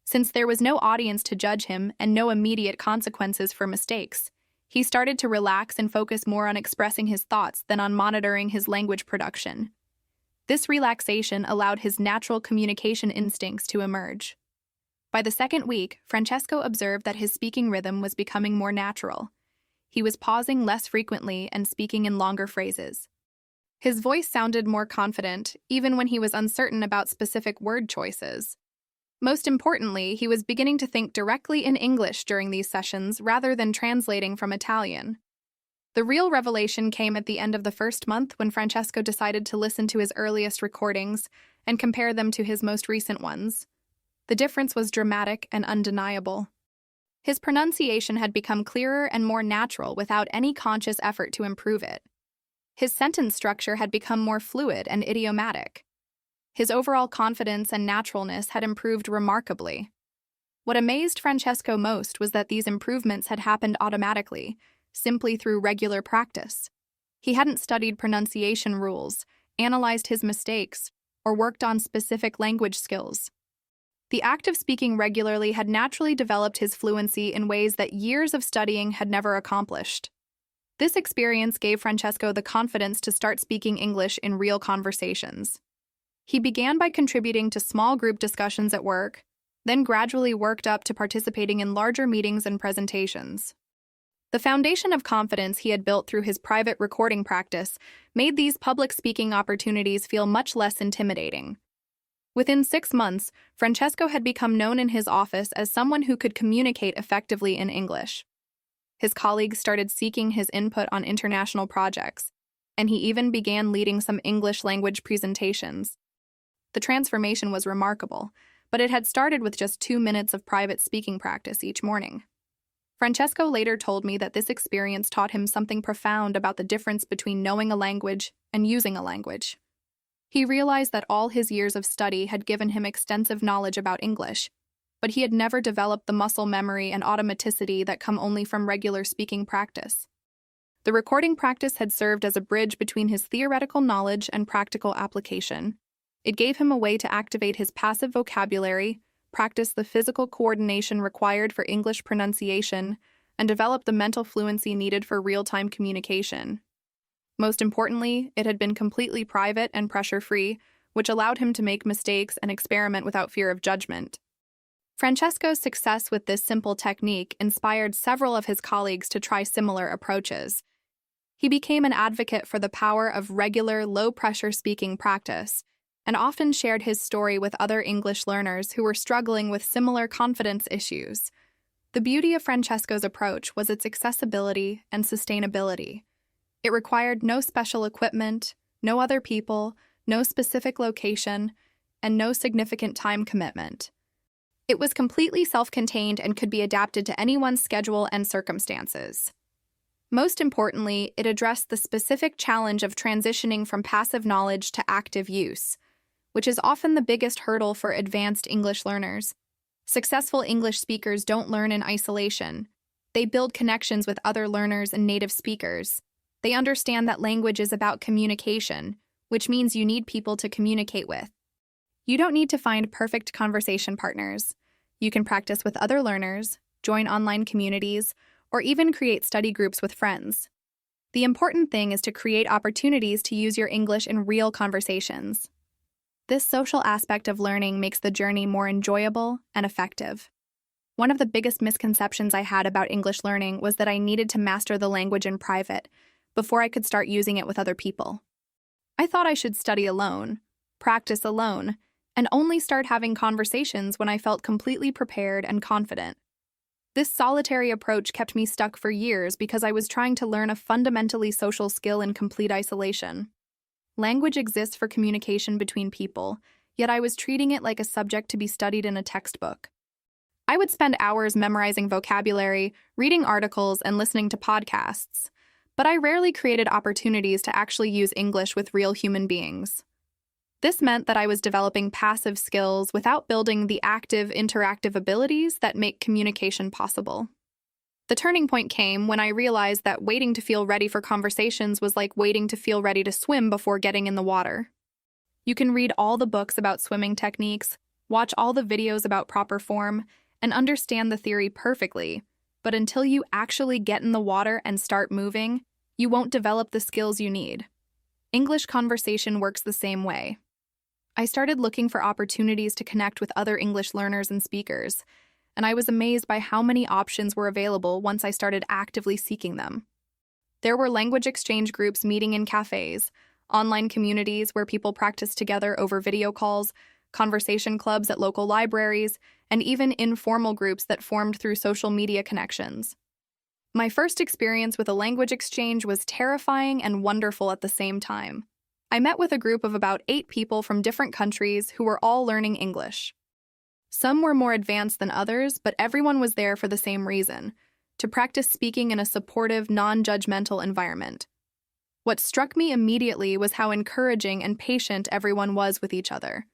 Since there was no audience to judge him and no immediate consequences for mistakes, he started to relax and focus more on expressing his thoughts than on monitoring his language production. This relaxation allowed his natural communication instincts to emerge. By the second week, Francesco observed that his speaking rhythm was becoming more natural. He was pausing less frequently and speaking in longer phrases. His voice sounded more confident, even when he was uncertain about specific word choices. Most importantly, he was beginning to think directly in English during these sessions rather than translating from Italian. The real revelation came at the end of the first month when Francesco decided to listen to his earliest recordings and compare them to his most recent ones. The difference was dramatic and undeniable. His pronunciation had become clearer and more natural without any conscious effort to improve it. His sentence structure had become more fluid and idiomatic. His overall confidence and naturalness had improved remarkably. What amazed Francesco most was that these improvements had happened automatically, simply through regular practice. He hadn't studied pronunciation rules, analyzed his mistakes, or worked on specific language skills. The act of speaking regularly had naturally developed his fluency in ways that years of studying had never accomplished. This experience gave Francesco the confidence to start speaking English in real conversations. He began by contributing to small group discussions at work, then gradually worked up to participating in larger meetings and presentations. The foundation of confidence he had built through his private recording practice made these public speaking opportunities feel much less intimidating. Within 6 months, Francesco had become known in his office as someone who could communicate effectively in English. His colleagues started seeking his input on international projects, and he even began leading some English language presentations. The transformation was remarkable, but it had started with just 2 minutes of private speaking practice each morning. Francesco later told me that this experience taught him something profound about the difference between knowing a language and using a language. He realized that all his years of study had given him extensive knowledge about English, but he had never developed the muscle memory and automaticity that come only from regular speaking practice. The recording practice had served as a bridge between his theoretical knowledge and practical application. It gave him a way to activate his passive vocabulary, practice the physical coordination required for English pronunciation, and develop the mental fluency needed for real-time communication. Most importantly, it had been completely private and pressure-free, which allowed him to make mistakes and experiment without fear of judgment. Francesco's success with this simple technique inspired several of his colleagues to try similar approaches. He became an advocate for the power of regular, low-pressure speaking practice, and often shared his story with other English learners who were struggling with similar confidence issues. The beauty of Francesco's approach was its accessibility and sustainability. It required no special equipment, no other people, no specific location, and no significant time commitment. It was completely self-contained and could be adapted to anyone's schedule and circumstances. Most importantly, it addressed the specific challenge of transitioning from passive knowledge to active use, which is often the biggest hurdle for advanced English learners. Successful English speakers don't learn in isolation. They build connections with other learners and native speakers. They understand that language is about communication, which means you need people to communicate with. You don't need to find perfect conversation partners. You can practice with other learners, join online communities, or even create study groups with friends. The important thing is to create opportunities to use your English in real conversations. This social aspect of learning makes the journey more enjoyable and effective. One of the biggest misconceptions I had about English learning was that I needed to master the language in private before I could start using it with other people. I thought I should study alone, practice alone, and only start having conversations when I felt completely prepared and confident. This solitary approach kept me stuck for years because I was trying to learn a fundamentally social skill in complete isolation. Language exists for communication between people, yet I was treating it like a subject to be studied in a textbook. I would spend hours memorizing vocabulary, reading articles, and listening to podcasts, but I rarely created opportunities to actually use English with real human beings. This meant that I was developing passive skills without building the active, interactive abilities that make communication possible. The turning point came when I realized that waiting to feel ready for conversations was like waiting to feel ready to swim before getting in the water. You can read all the books about swimming techniques, watch all the videos about proper form, and understand the theory perfectly, but until you actually get in the water and start moving, you won't develop the skills you need. English conversation works the same way. I started looking for opportunities to connect with other English learners and speakers, and I was amazed by how many options were available once I started actively seeking them. There were language exchange groups meeting in cafes, online communities where people practiced together over video calls, conversation clubs at local libraries, and even informal groups that formed through social media connections. My first experience with a language exchange was terrifying and wonderful at the same time. I met with a group of about 8 people from different countries who were all learning English. Some were more advanced than others, but everyone was there for the same reason: to practice speaking in a supportive, non-judgmental environment. What struck me immediately was how encouraging and patient everyone was with each other.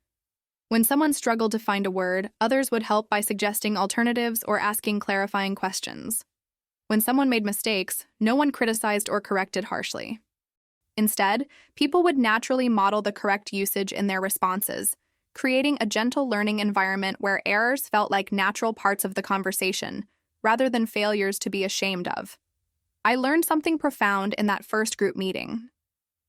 When someone struggled to find a word, others would help by suggesting alternatives or asking clarifying questions. When someone made mistakes, no one criticized or corrected harshly. Instead, people would naturally model the correct usage in their responses, creating a gentle learning environment where errors felt like natural parts of the conversation, rather than failures to be ashamed of. I learned something profound in that first group meeting.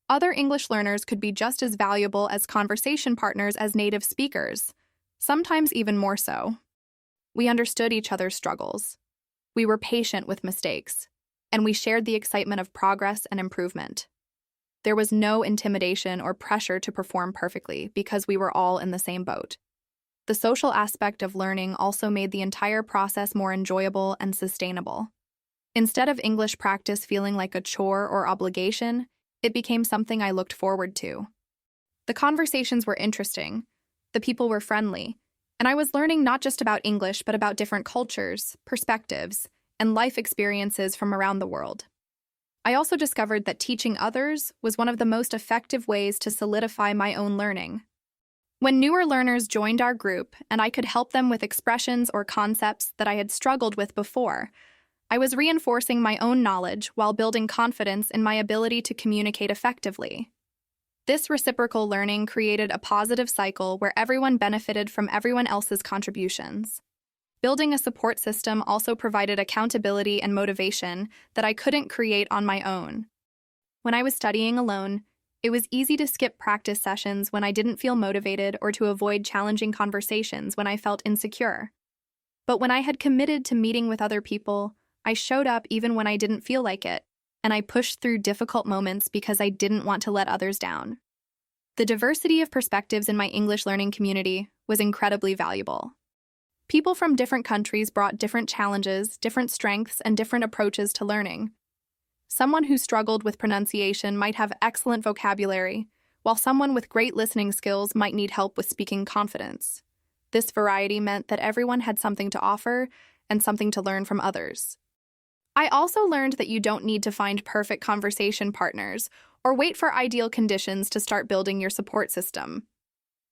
Other English learners could be just as valuable as conversation partners as native speakers, sometimes even more so. We understood each other's struggles. We were patient with mistakes, and we shared the excitement of progress and improvement. There was no intimidation or pressure to perform perfectly because we were all in the same boat. The social aspect of learning also made the entire process more enjoyable and sustainable. Instead of English practice feeling like a chore or obligation, it became something I looked forward to. The conversations were interesting, the people were friendly, and I was learning not just about English but about different cultures, perspectives, and life experiences from around the world. I also discovered that teaching others was one of the most effective ways to solidify my own learning. When newer learners joined our group and I could help them with expressions or concepts that I had struggled with before, I was reinforcing my own knowledge while building confidence in my ability to communicate effectively. This reciprocal learning created a positive cycle where everyone benefited from everyone else's contributions. Building a support system also provided accountability and motivation that I couldn't create on my own. When I was studying alone, it was easy to skip practice sessions when I didn't feel motivated or to avoid challenging conversations when I felt insecure. But when I had committed to meeting with other people, I showed up even when I didn't feel like it, and I pushed through difficult moments because I didn't want to let others down. The diversity of perspectives in my English learning community was incredibly valuable. People from different countries brought different challenges, different strengths, and different approaches to learning. Someone who struggled with pronunciation might have excellent vocabulary, while someone with great listening skills might need help with speaking confidence. This variety meant that everyone had something to offer and something to learn from others. I also learned that you don't need to find perfect conversation partners or wait for ideal conditions to start building your support system.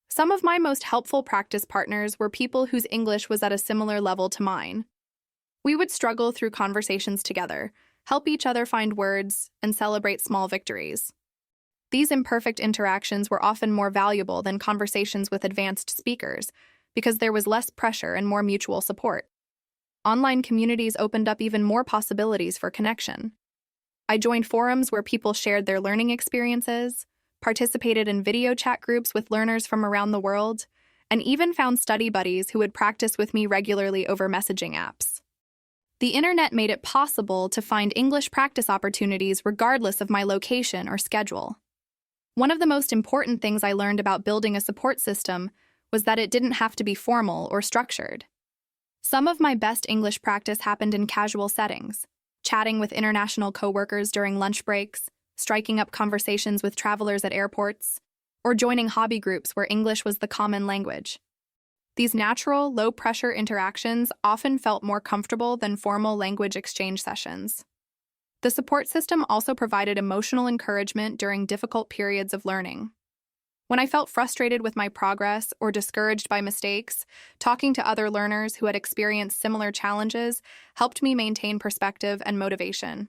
Some of my most helpful practice partners were people whose English was at a similar level to mine. We would struggle through conversations together, help each other find words, and celebrate small victories. These imperfect interactions were often more valuable than conversations with advanced speakers because there was less pressure and more mutual support. Online communities opened up even more possibilities for connection. I joined forums where people shared their learning experiences, participated in video chat groups with learners from around the world, and even found study buddies who would practice with me regularly over messaging apps. The internet made it possible to find English practice opportunities regardless of my location or schedule. One of the most important things I learned about building a support system was that it didn't have to be formal or structured. Some of my best English practice happened in casual settings, chatting with international coworkers during lunch breaks, striking up conversations with travelers at airports, or joining hobby groups where English was the common language. These natural, low-pressure interactions often felt more comfortable than formal language exchange sessions. The support system also provided emotional encouragement during difficult periods of learning. When I felt frustrated with my progress or discouraged by mistakes, talking to other learners who had experienced similar challenges helped me maintain perspective and motivation.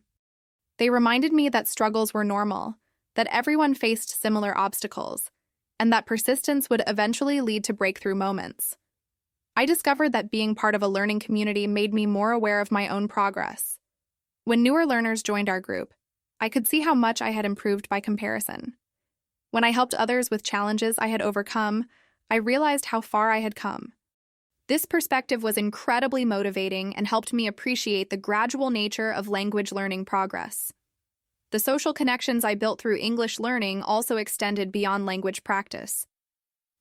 They reminded me that struggles were normal, that everyone faced similar obstacles, and that persistence would eventually lead to breakthrough moments. I discovered that being part of a learning community made me more aware of my own progress. When newer learners joined our group, I could see how much I had improved by comparison. When I helped others with challenges I had overcome, I realized how far I had come. This perspective was incredibly motivating and helped me appreciate the gradual nature of language learning progress. The social connections I built through English learning also extended beyond language practice.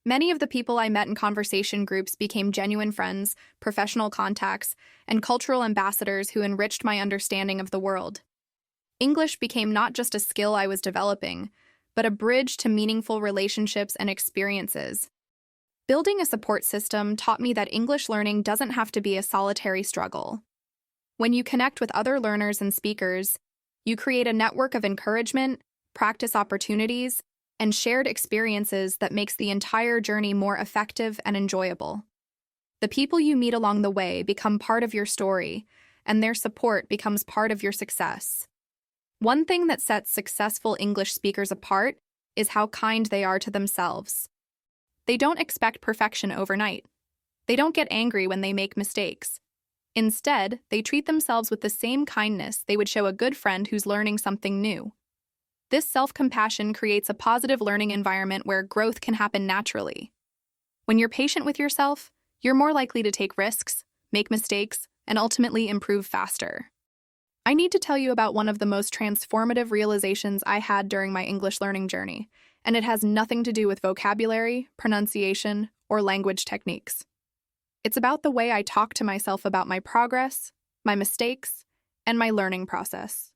Many of the people I met in conversation groups became genuine friends, professional contacts, and cultural ambassadors who enriched my understanding of the world. English became not just a skill I was developing, but a bridge to meaningful relationships and experiences. Building a support system taught me that English learning doesn't have to be a solitary struggle. When you connect with other learners and speakers, you create a network of encouragement, practice opportunities, and shared experiences that makes the entire journey more effective and enjoyable. The people you meet along the way become part of your story, and their support becomes part of your success. One thing that sets successful English speakers apart is how kind they are to themselves. They don't expect perfection overnight. They don't get angry when they make mistakes. Instead, they treat themselves with the same kindness they would show a good friend who's learning something new. This self-compassion creates a positive learning environment where growth can happen naturally. When you're patient with yourself, you're more likely to take risks, make mistakes, and ultimately improve faster. I need to tell you about one of the most transformative realizations I had during my English learning journey, and it has nothing to do with vocabulary, pronunciation, or language techniques. It's about the way I talk to myself about my progress, my mistakes, and my learning process.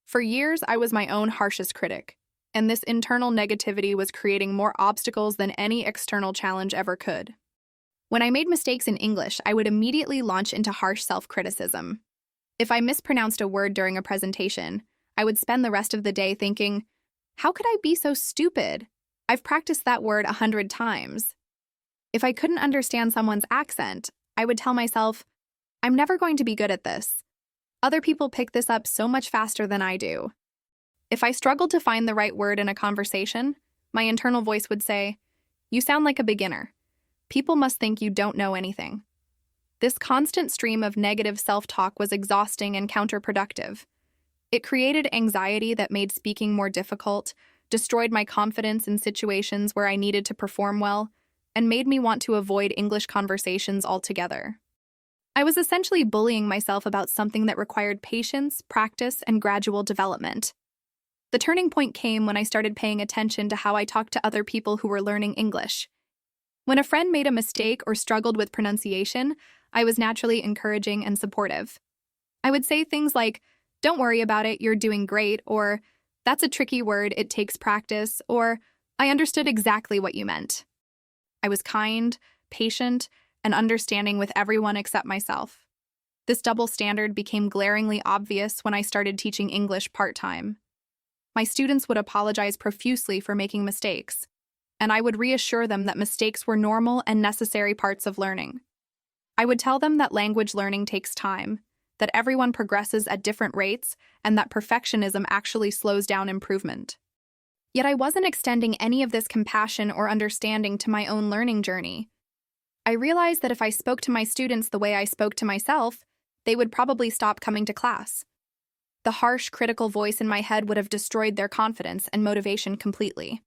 For years, I was my own harshest critic, and this internal negativity was creating more obstacles than any external challenge ever could. When I made mistakes in English, I would immediately launch into harsh self-criticism. If I mispronounced a word during a presentation, I would spend the rest of the day thinking, how could I be so stupid? I've practiced that word 100 times. If I couldn't understand someone's accent, I would tell myself, I'm never going to be good at this. Other people pick this up so much faster than I do. If I struggled to find the right word in a conversation, my internal voice would say, you sound like a beginner. People must think you don't know anything. This constant stream of negative self-talk was exhausting and counterproductive. It created anxiety that made speaking more difficult, destroyed my confidence in situations where I needed to perform well, and made me want to avoid English conversations altogether. I was essentially bullying myself about something that required patience, practice, and gradual development. The turning point came when I started paying attention to how I talked to other people who were learning English. When a friend made a mistake or struggled with pronunciation, I was naturally encouraging and supportive. I would say things like, don't worry about it, you're doing great, or that's a tricky word, it takes practice, or I understood exactly what you meant. I was kind, patient, and understanding with everyone except myself. This double standard became glaringly obvious when I started teaching English part-time. My students would apologize profusely for making mistakes, and I would reassure them that mistakes were normal and necessary parts of learning. I would tell them that language learning takes time, that everyone progresses at different rates, and that perfectionism actually slows down improvement. Yet I wasn't extending any of this compassion or understanding to my own learning journey. I realized that if I spoke to my students the way I spoke to myself, they would probably stop coming to class. The harsh, critical voice in my head would have destroyed their confidence and motivation completely.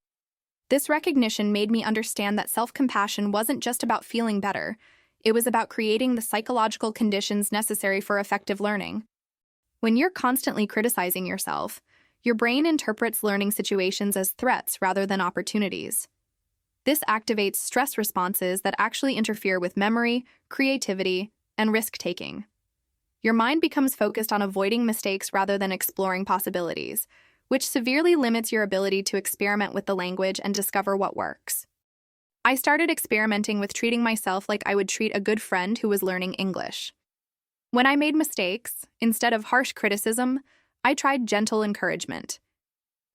This recognition made me understand that self-compassion wasn't just about feeling better, it was about creating the psychological conditions necessary for effective learning. When you're constantly criticizing yourself, your brain interprets learning situations as threats rather than opportunities. This activates stress responses that actually interfere with memory, creativity, and risk-taking. Your mind becomes focused on avoiding mistakes rather than exploring possibilities, which severely limits your ability to experiment with the language and discover what works. I started experimenting with treating myself like I would treat a good friend who was learning English. When I made mistakes, instead of harsh criticism, I tried gentle encouragement.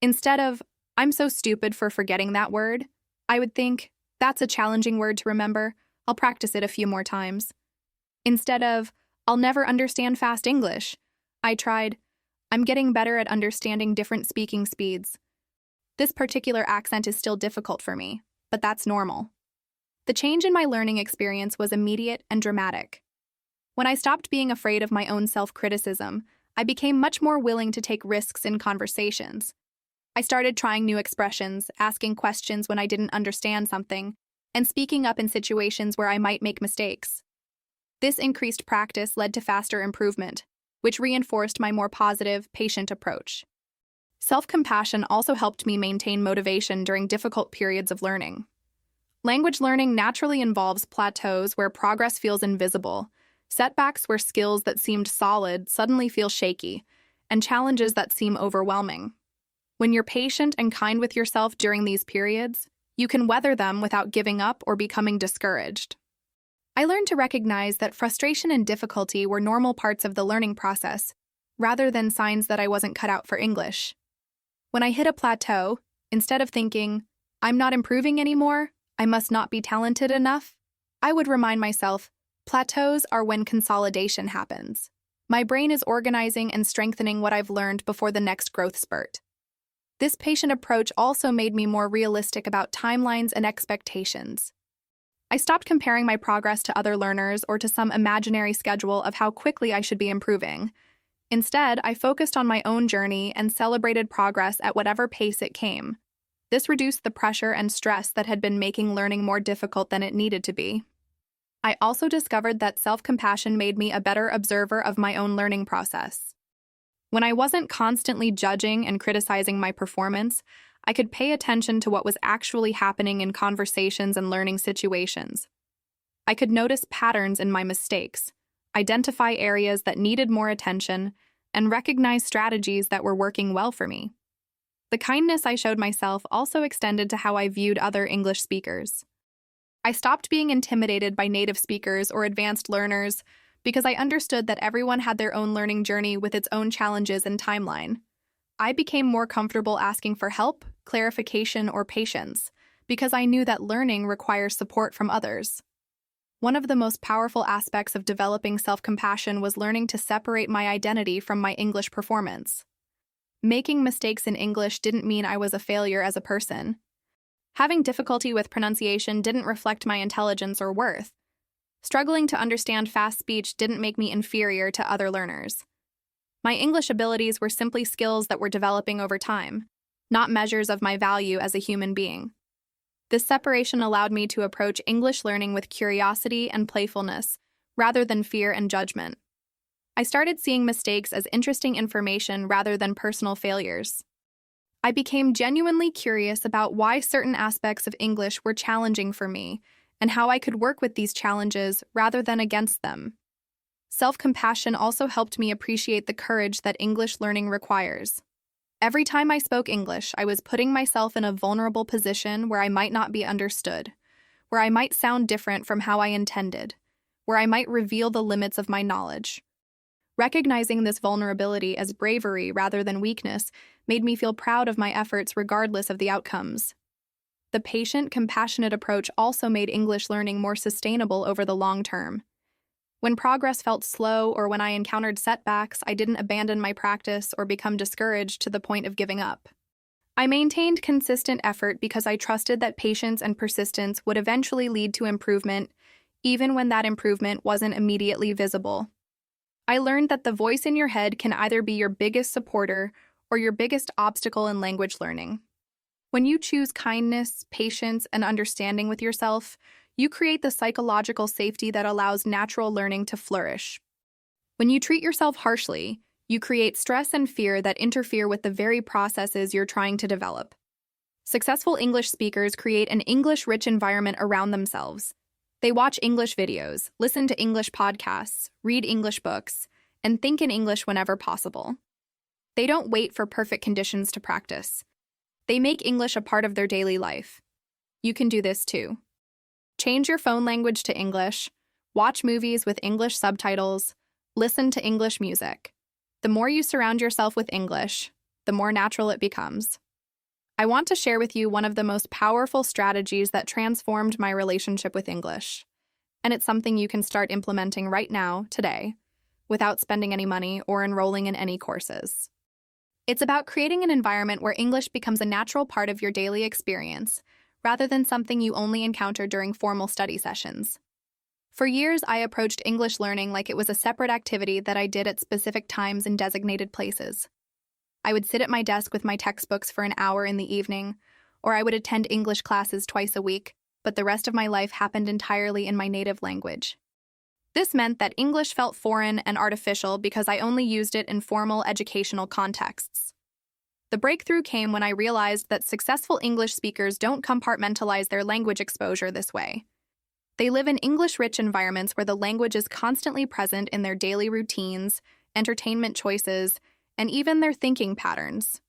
Instead of, I'm so stupid for forgetting that word, I would think, that's a challenging word to remember, I'll practice it a few more times. Instead of, I'll never understand fast English, I tried, I'm getting better at understanding different speaking speeds. This particular accent is still difficult for me, but that's normal. The change in my learning experience was immediate and dramatic. When I stopped being afraid of my own self-criticism, I became much more willing to take risks in conversations. I started trying new expressions, asking questions when I didn't understand something, and speaking up in situations where I might make mistakes. This increased practice led to faster improvement, which reinforced my more positive, patient approach. Self-compassion also helped me maintain motivation during difficult periods of learning. Language learning naturally involves plateaus where progress feels invisible, setbacks where skills that seemed solid suddenly feel shaky, and challenges that seem overwhelming. When you're patient and kind with yourself during these periods, you can weather them without giving up or becoming discouraged. I learned to recognize that frustration and difficulty were normal parts of the learning process, rather than signs that I wasn't cut out for English. When I hit a plateau, instead of thinking, I'm not improving anymore, I must not be talented enough, I would remind myself, plateaus are when consolidation happens. My brain is organizing and strengthening what I've learned before the next growth spurt. This patient approach also made me more realistic about timelines and expectations. I stopped comparing my progress to other learners or to some imaginary schedule of how quickly I should be improving. Instead, I focused on my own journey and celebrated progress at whatever pace it came. This reduced the pressure and stress that had been making learning more difficult than it needed to be. I also discovered that self-compassion made me a better observer of my own learning process. When I wasn't constantly judging and criticizing my performance, I could pay attention to what was actually happening in conversations and learning situations. I could notice patterns in my mistakes, identify areas that needed more attention, and recognize strategies that were working well for me. The kindness I showed myself also extended to how I viewed other English speakers. I stopped being intimidated by native speakers or advanced learners because I understood that everyone had their own learning journey with its own challenges and timeline. I became more comfortable asking for help, clarification, or patience because I knew that learning requires support from others. One of the most powerful aspects of developing self-compassion was learning to separate my identity from my English performance. Making mistakes in English didn't mean I was a failure as a person. Having difficulty with pronunciation didn't reflect my intelligence or worth. Struggling to understand fast speech didn't make me inferior to other learners. My English abilities were simply skills that were developing over time, not measures of my value as a human being. This separation allowed me to approach English learning with curiosity and playfulness, rather than fear and judgment. I started seeing mistakes as interesting information rather than personal failures. I became genuinely curious about why certain aspects of English were challenging for me and how I could work with these challenges rather than against them. Self-compassion also helped me appreciate the courage that English learning requires. Every time I spoke English, I was putting myself in a vulnerable position where I might not be understood, where I might sound different from how I intended, where I might reveal the limits of my knowledge. Recognizing this vulnerability as bravery rather than weakness made me feel proud of my efforts regardless of the outcomes. The patient, compassionate approach also made English learning more sustainable over the long term. When progress felt slow or when I encountered setbacks, I didn't abandon my practice or become discouraged to the point of giving up. I maintained consistent effort because I trusted that patience and persistence would eventually lead to improvement, even when that improvement wasn't immediately visible. I learned that the voice in your head can either be your biggest supporter or your biggest obstacle in language learning. When you choose kindness, patience, and understanding with yourself, you create the psychological safety that allows natural learning to flourish. When you treat yourself harshly, you create stress and fear that interfere with the very processes you're trying to develop. Successful English speakers create an English-rich environment around themselves. They watch English videos, listen to English podcasts, read English books, and think in English whenever possible. They don't wait for perfect conditions to practice. They make English a part of their daily life. You can do this too. Change your phone language to English, watch movies with English subtitles, listen to English music. The more you surround yourself with English, the more natural it becomes. I want to share with you one of the most powerful strategies that transformed my relationship with English. And it's something you can start implementing right now, today, without spending any money or enrolling in any courses. It's about creating an environment where English becomes a natural part of your daily experience, rather than something you only encounter during formal study sessions. For years, I approached English learning like it was a separate activity that I did at specific times in designated places. I would sit at my desk with my textbooks for an hour in the evening, or I would attend English classes twice a week, but the rest of my life happened entirely in my native language. This meant that English felt foreign and artificial because I only used it in formal educational contexts. The breakthrough came when I realized that successful English speakers don't compartmentalize their language exposure this way. They live in English-rich environments where the language is constantly present in their daily routines, entertainment choices, and even their thinking patterns.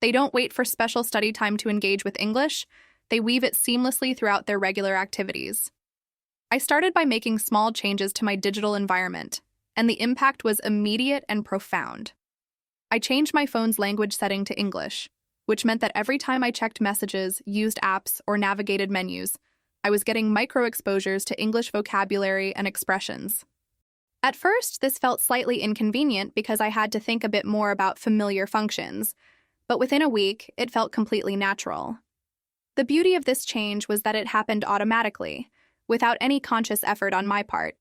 They don't wait for special study time to engage with English, they weave it seamlessly throughout their regular activities. I started by making small changes to my digital environment, and the impact was immediate and profound. I changed my phone's language setting to English, which meant that every time I checked messages, used apps, or navigated menus, I was getting micro-exposures to English vocabulary and expressions. At first, this felt slightly inconvenient because I had to think a bit more about familiar functions, but within a week, it felt completely natural. The beauty of this change was that it happened automatically, without any conscious effort on my part.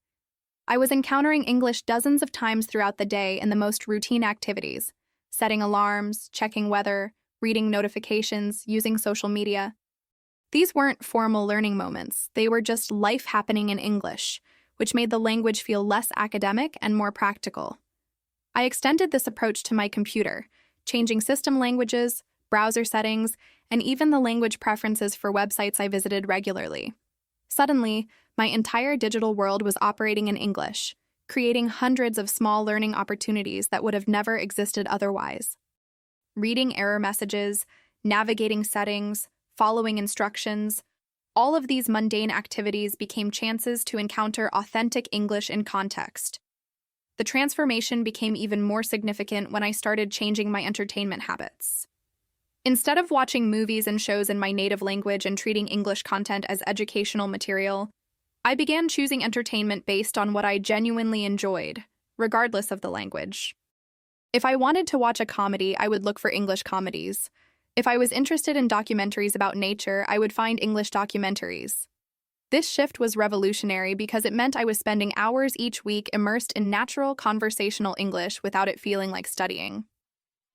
I was encountering English dozens of times throughout the day in the most routine activities, setting alarms, checking weather, reading notifications, using social media. These weren't formal learning moments, they were just life happening in English, which made the language feel less academic and more practical. I extended this approach to my computer, changing system languages, browser settings, and even the language preferences for websites I visited regularly. Suddenly, my entire digital world was operating in English, creating hundreds of small learning opportunities that would have never existed otherwise. Reading error messages, navigating settings, following instructions, all of these mundane activities became chances to encounter authentic English in context. The transformation became even more significant when I started changing my entertainment habits. Instead of watching movies and shows in my native language and treating English content as educational material, I began choosing entertainment based on what I genuinely enjoyed, regardless of the language. If I wanted to watch a comedy, I would look for English comedies. If I was interested in documentaries about nature, I would find English documentaries. This shift was revolutionary because it meant I was spending hours each week immersed in natural conversational English without it feeling like studying.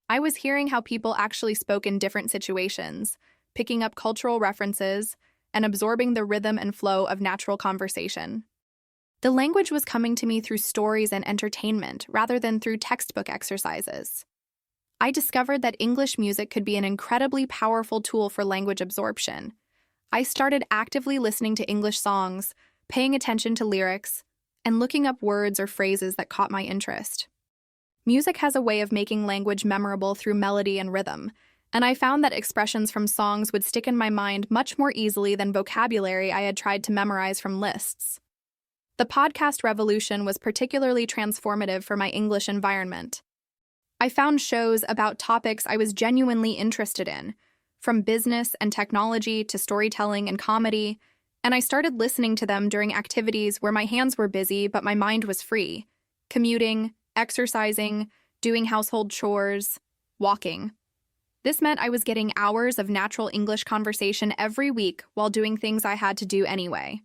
I was hearing how people actually spoke in different situations, picking up cultural references, and absorbing the rhythm and flow of natural conversation. The language was coming to me through stories and entertainment rather than through textbook exercises. I discovered that English music could be an incredibly powerful tool for language absorption. I started actively listening to English songs, paying attention to lyrics, and looking up words or phrases that caught my interest. Music has a way of making language memorable through melody and rhythm, and I found that expressions from songs would stick in my mind much more easily than vocabulary I had tried to memorize from lists. The podcast revolution was particularly transformative for my English environment. I found shows about topics I was genuinely interested in, from business and technology to storytelling and comedy, and I started listening to them during activities where my hands were busy but my mind was free: commuting, exercising, doing household chores, walking. This meant I was getting hours of natural English conversation every week while doing things I had to do anyway.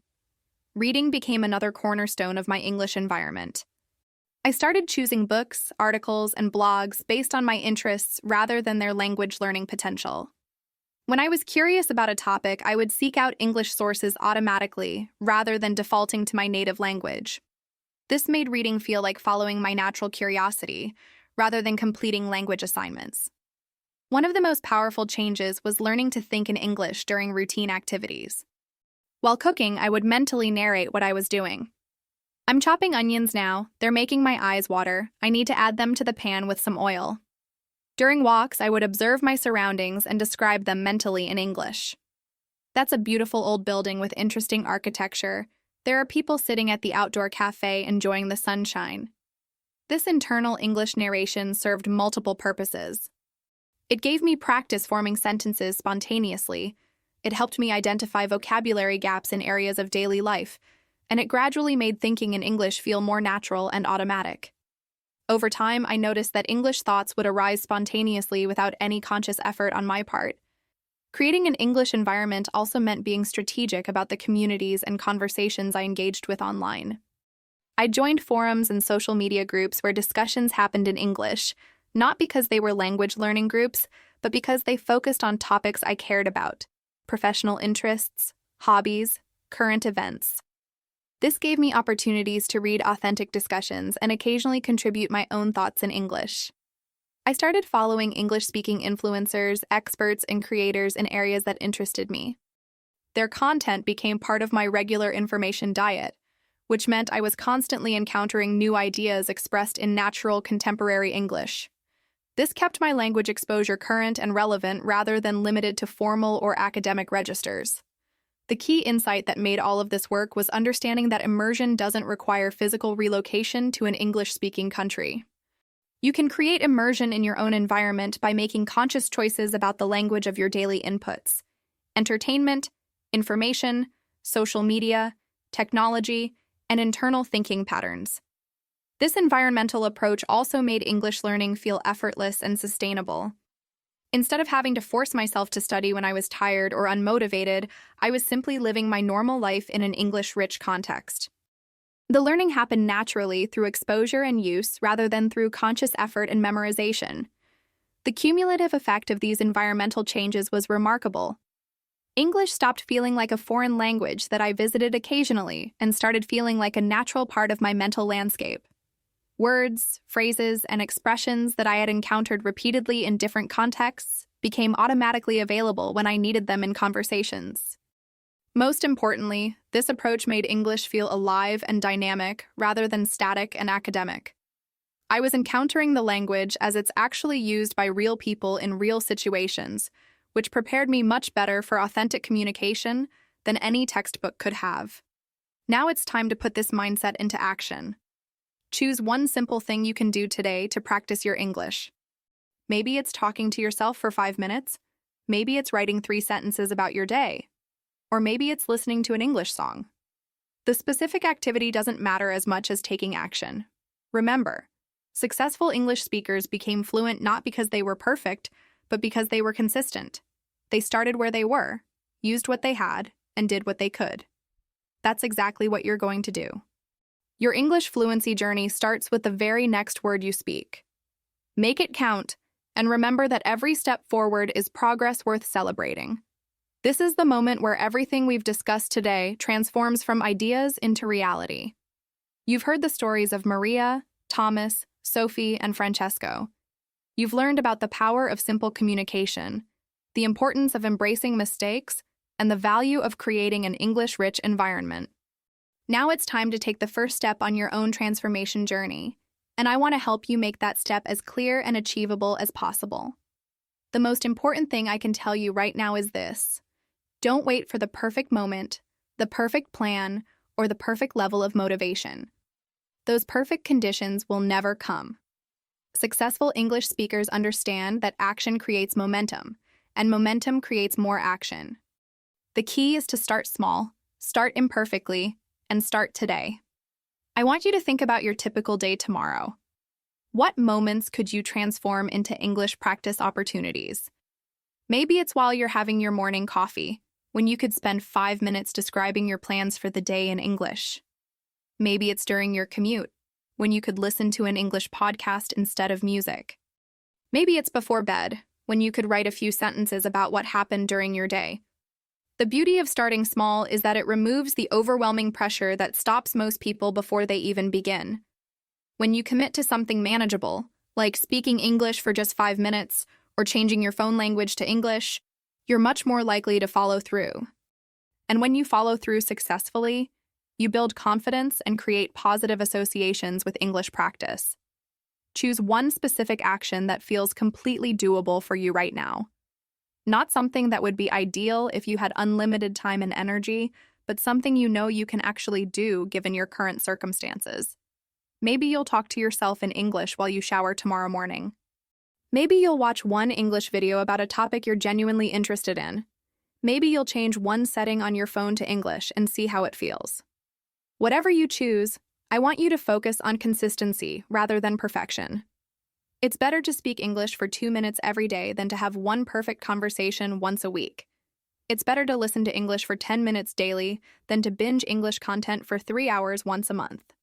Reading became another cornerstone of my English environment. I started choosing books, articles, and blogs based on my interests rather than their language learning potential. When I was curious about a topic, I would seek out English sources automatically rather than defaulting to my native language. This made reading feel like following my natural curiosity rather than completing language assignments. One of the most powerful changes was learning to think in English during routine activities. While cooking, I would mentally narrate what I was doing. I'm chopping onions now. They're making my eyes water. I need to add them to the pan with some oil. During walks, I would observe my surroundings and describe them mentally in English. That's a beautiful old building with interesting architecture. There are people sitting at the outdoor cafe enjoying the sunshine. This internal English narration served multiple purposes. It gave me practice forming sentences spontaneously. It helped me identify vocabulary gaps in areas of daily life, and it gradually made thinking in English feel more natural and automatic. Over time, I noticed that English thoughts would arise spontaneously without any conscious effort on my part. Creating an English environment also meant being strategic about the communities and conversations I engaged with online. I joined forums and social media groups where discussions happened in English, not because they were language learning groups, but because they focused on topics I cared about: professional interests, hobbies, current events. This gave me opportunities to read authentic discussions and occasionally contribute my own thoughts in English. I started following English-speaking influencers, experts, and creators in areas that interested me. Their content became part of my regular information diet, which meant I was constantly encountering new ideas expressed in natural, contemporary English. This kept my language exposure current and relevant rather than limited to formal or academic registers. The key insight that made all of this work was understanding that immersion doesn't require physical relocation to an English-speaking country. You can create immersion in your own environment by making conscious choices about the language of your daily inputs: entertainment, information, social media, technology, and internal thinking patterns. This environmental approach also made English learning feel effortless and sustainable. Instead of having to force myself to study when I was tired or unmotivated, I was simply living my normal life in an English-rich context. The learning happened naturally through exposure and use rather than through conscious effort and memorization. The cumulative effect of these environmental changes was remarkable. English stopped feeling like a foreign language that I visited occasionally and started feeling like a natural part of my mental landscape. Words, phrases, and expressions that I had encountered repeatedly in different contexts became automatically available when I needed them in conversations. Most importantly, this approach made English feel alive and dynamic rather than static and academic. I was encountering the language as it's actually used by real people in real situations, which prepared me much better for authentic communication than any textbook could have. Now it's time to put this mindset into action. Choose one simple thing you can do today to practice your English. Maybe it's talking to yourself for 5 minutes. Maybe it's writing 3 sentences about your day. Or maybe it's listening to an English song. The specific activity doesn't matter as much as taking action. Remember, successful English speakers became fluent not because they were perfect, but because they were consistent. They started where they were, used what they had, and did what they could. That's exactly what you're going to do. Your English fluency journey starts with the very next word you speak. Make it count, and remember that every step forward is progress worth celebrating. This is the moment where everything we've discussed today transforms from ideas into reality. You've heard the stories of Maria, Thomas, Sophie, and Francesco. You've learned about the power of simple communication, the importance of embracing mistakes, and the value of creating an English-rich environment. Now it's time to take the first step on your own transformation journey, and I want to help you make that step as clear and achievable as possible. The most important thing I can tell you right now is this: don't wait for the perfect moment, the perfect plan, or the perfect level of motivation. Those perfect conditions will never come. Successful English speakers understand that action creates momentum, and momentum creates more action. The key is to start small, start imperfectly, and start today. I want you to think about your typical day tomorrow. What moments could you transform into English practice opportunities? Maybe it's while you're having your morning coffee, when you could spend 5 minutes describing your plans for the day in English. Maybe it's during your commute, when you could listen to an English podcast instead of music. Maybe it's before bed, when you could write a few sentences about what happened during your day. The beauty of starting small is that it removes the overwhelming pressure that stops most people before they even begin. When you commit to something manageable, like speaking English for just 5 minutes or changing your phone language to English, you're much more likely to follow through. And when you follow through successfully, you build confidence and create positive associations with English practice. Choose one specific action that feels completely doable for you right now. Not something that would be ideal if you had unlimited time and energy, but something you know you can actually do given your current circumstances. Maybe you'll talk to yourself in English while you shower tomorrow morning. Maybe you'll watch one English video about a topic you're genuinely interested in. Maybe you'll change one setting on your phone to English and see how it feels. Whatever you choose, I want you to focus on consistency rather than perfection. It's better to speak English for 2 minutes every day than to have one perfect conversation once a week. It's better to listen to English for 10 minutes daily than to binge English content for 3 hours once a month.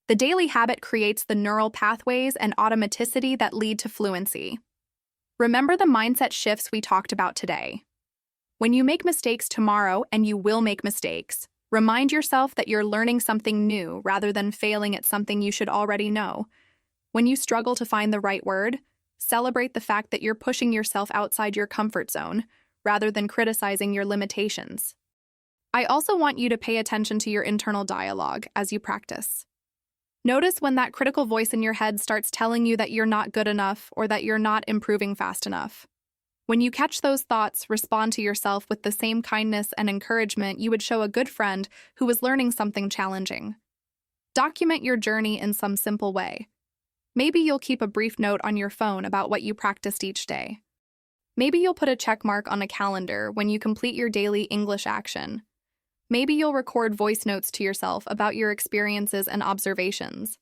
The daily habit creates the neural pathways and automaticity that lead to fluency. Remember the mindset shifts we talked about today. When you make mistakes tomorrow, and you will make mistakes, remind yourself that you're learning something new rather than failing at something you should already know. When you struggle to find the right word, celebrate the fact that you're pushing yourself outside your comfort zone rather than criticizing your limitations. I also want you to pay attention to your internal dialogue as you practice. Notice when that critical voice in your head starts telling you that you're not good enough or that you're not improving fast enough. When you catch those thoughts, respond to yourself with the same kindness and encouragement you would show a good friend who was learning something challenging. Document your journey in some simple way. Maybe you'll keep a brief note on your phone about what you practiced each day. Maybe you'll put a check mark on a calendar when you complete your daily English action. Maybe you'll record voice notes to yourself about your experiences and observations.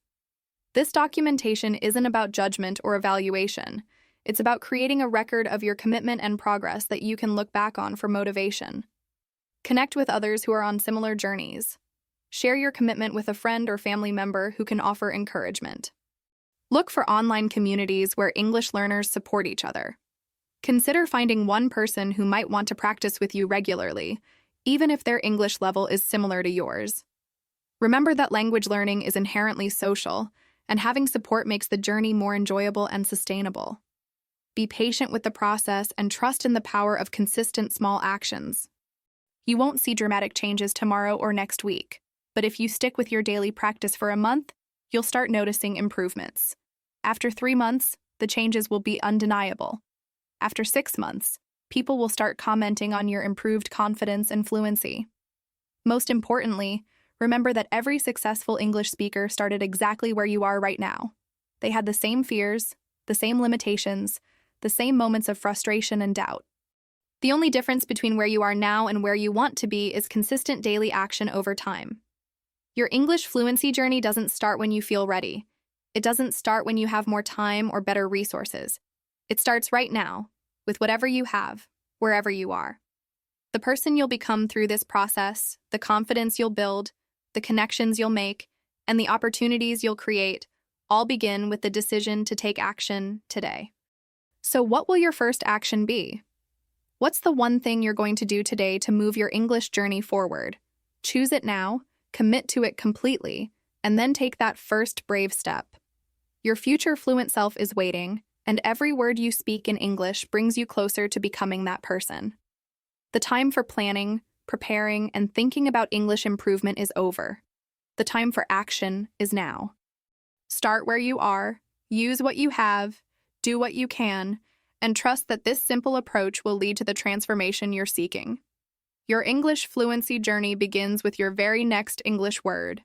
This documentation isn't about judgment or evaluation. It's about creating a record of your commitment and progress that you can look back on for motivation. Connect with others who are on similar journeys. Share your commitment with a friend or family member who can offer encouragement. Look for online communities where English learners support each other. Consider finding one person who might want to practice with you regularly, even if their English level is similar to yours. Remember that language learning is inherently social, and having support makes the journey more enjoyable and sustainable. Be patient with the process and trust in the power of consistent small actions. You won't see dramatic changes tomorrow or next week, but if you stick with your daily practice for a month, you'll start noticing improvements. After 3 months, the changes will be undeniable. After 6 months, people will start commenting on your improved confidence and fluency. Most importantly, remember that every successful English speaker started exactly where you are right now. They had the same fears, the same limitations, the same moments of frustration and doubt. The only difference between where you are now and where you want to be is consistent daily action over time. Your English fluency journey doesn't start when you feel ready. It doesn't start when you have more time or better resources. It starts right now, with whatever you have, wherever you are. The person you'll become through this process, the confidence you'll build, the connections you'll make, and the opportunities you'll create all begin with the decision to take action today. So what will your first action be? What's the one thing you're going to do today to move your English journey forward? Choose it now, commit to it completely, and then take that first brave step. Your future fluent self is waiting, and every word you speak in English brings you closer to becoming that person. The time for planning, preparing, and thinking about English improvement is over. The time for action is now. Start where you are, use what you have, do what you can, and trust that this simple approach will lead to the transformation you're seeking. Your English fluency journey begins with your very next English word.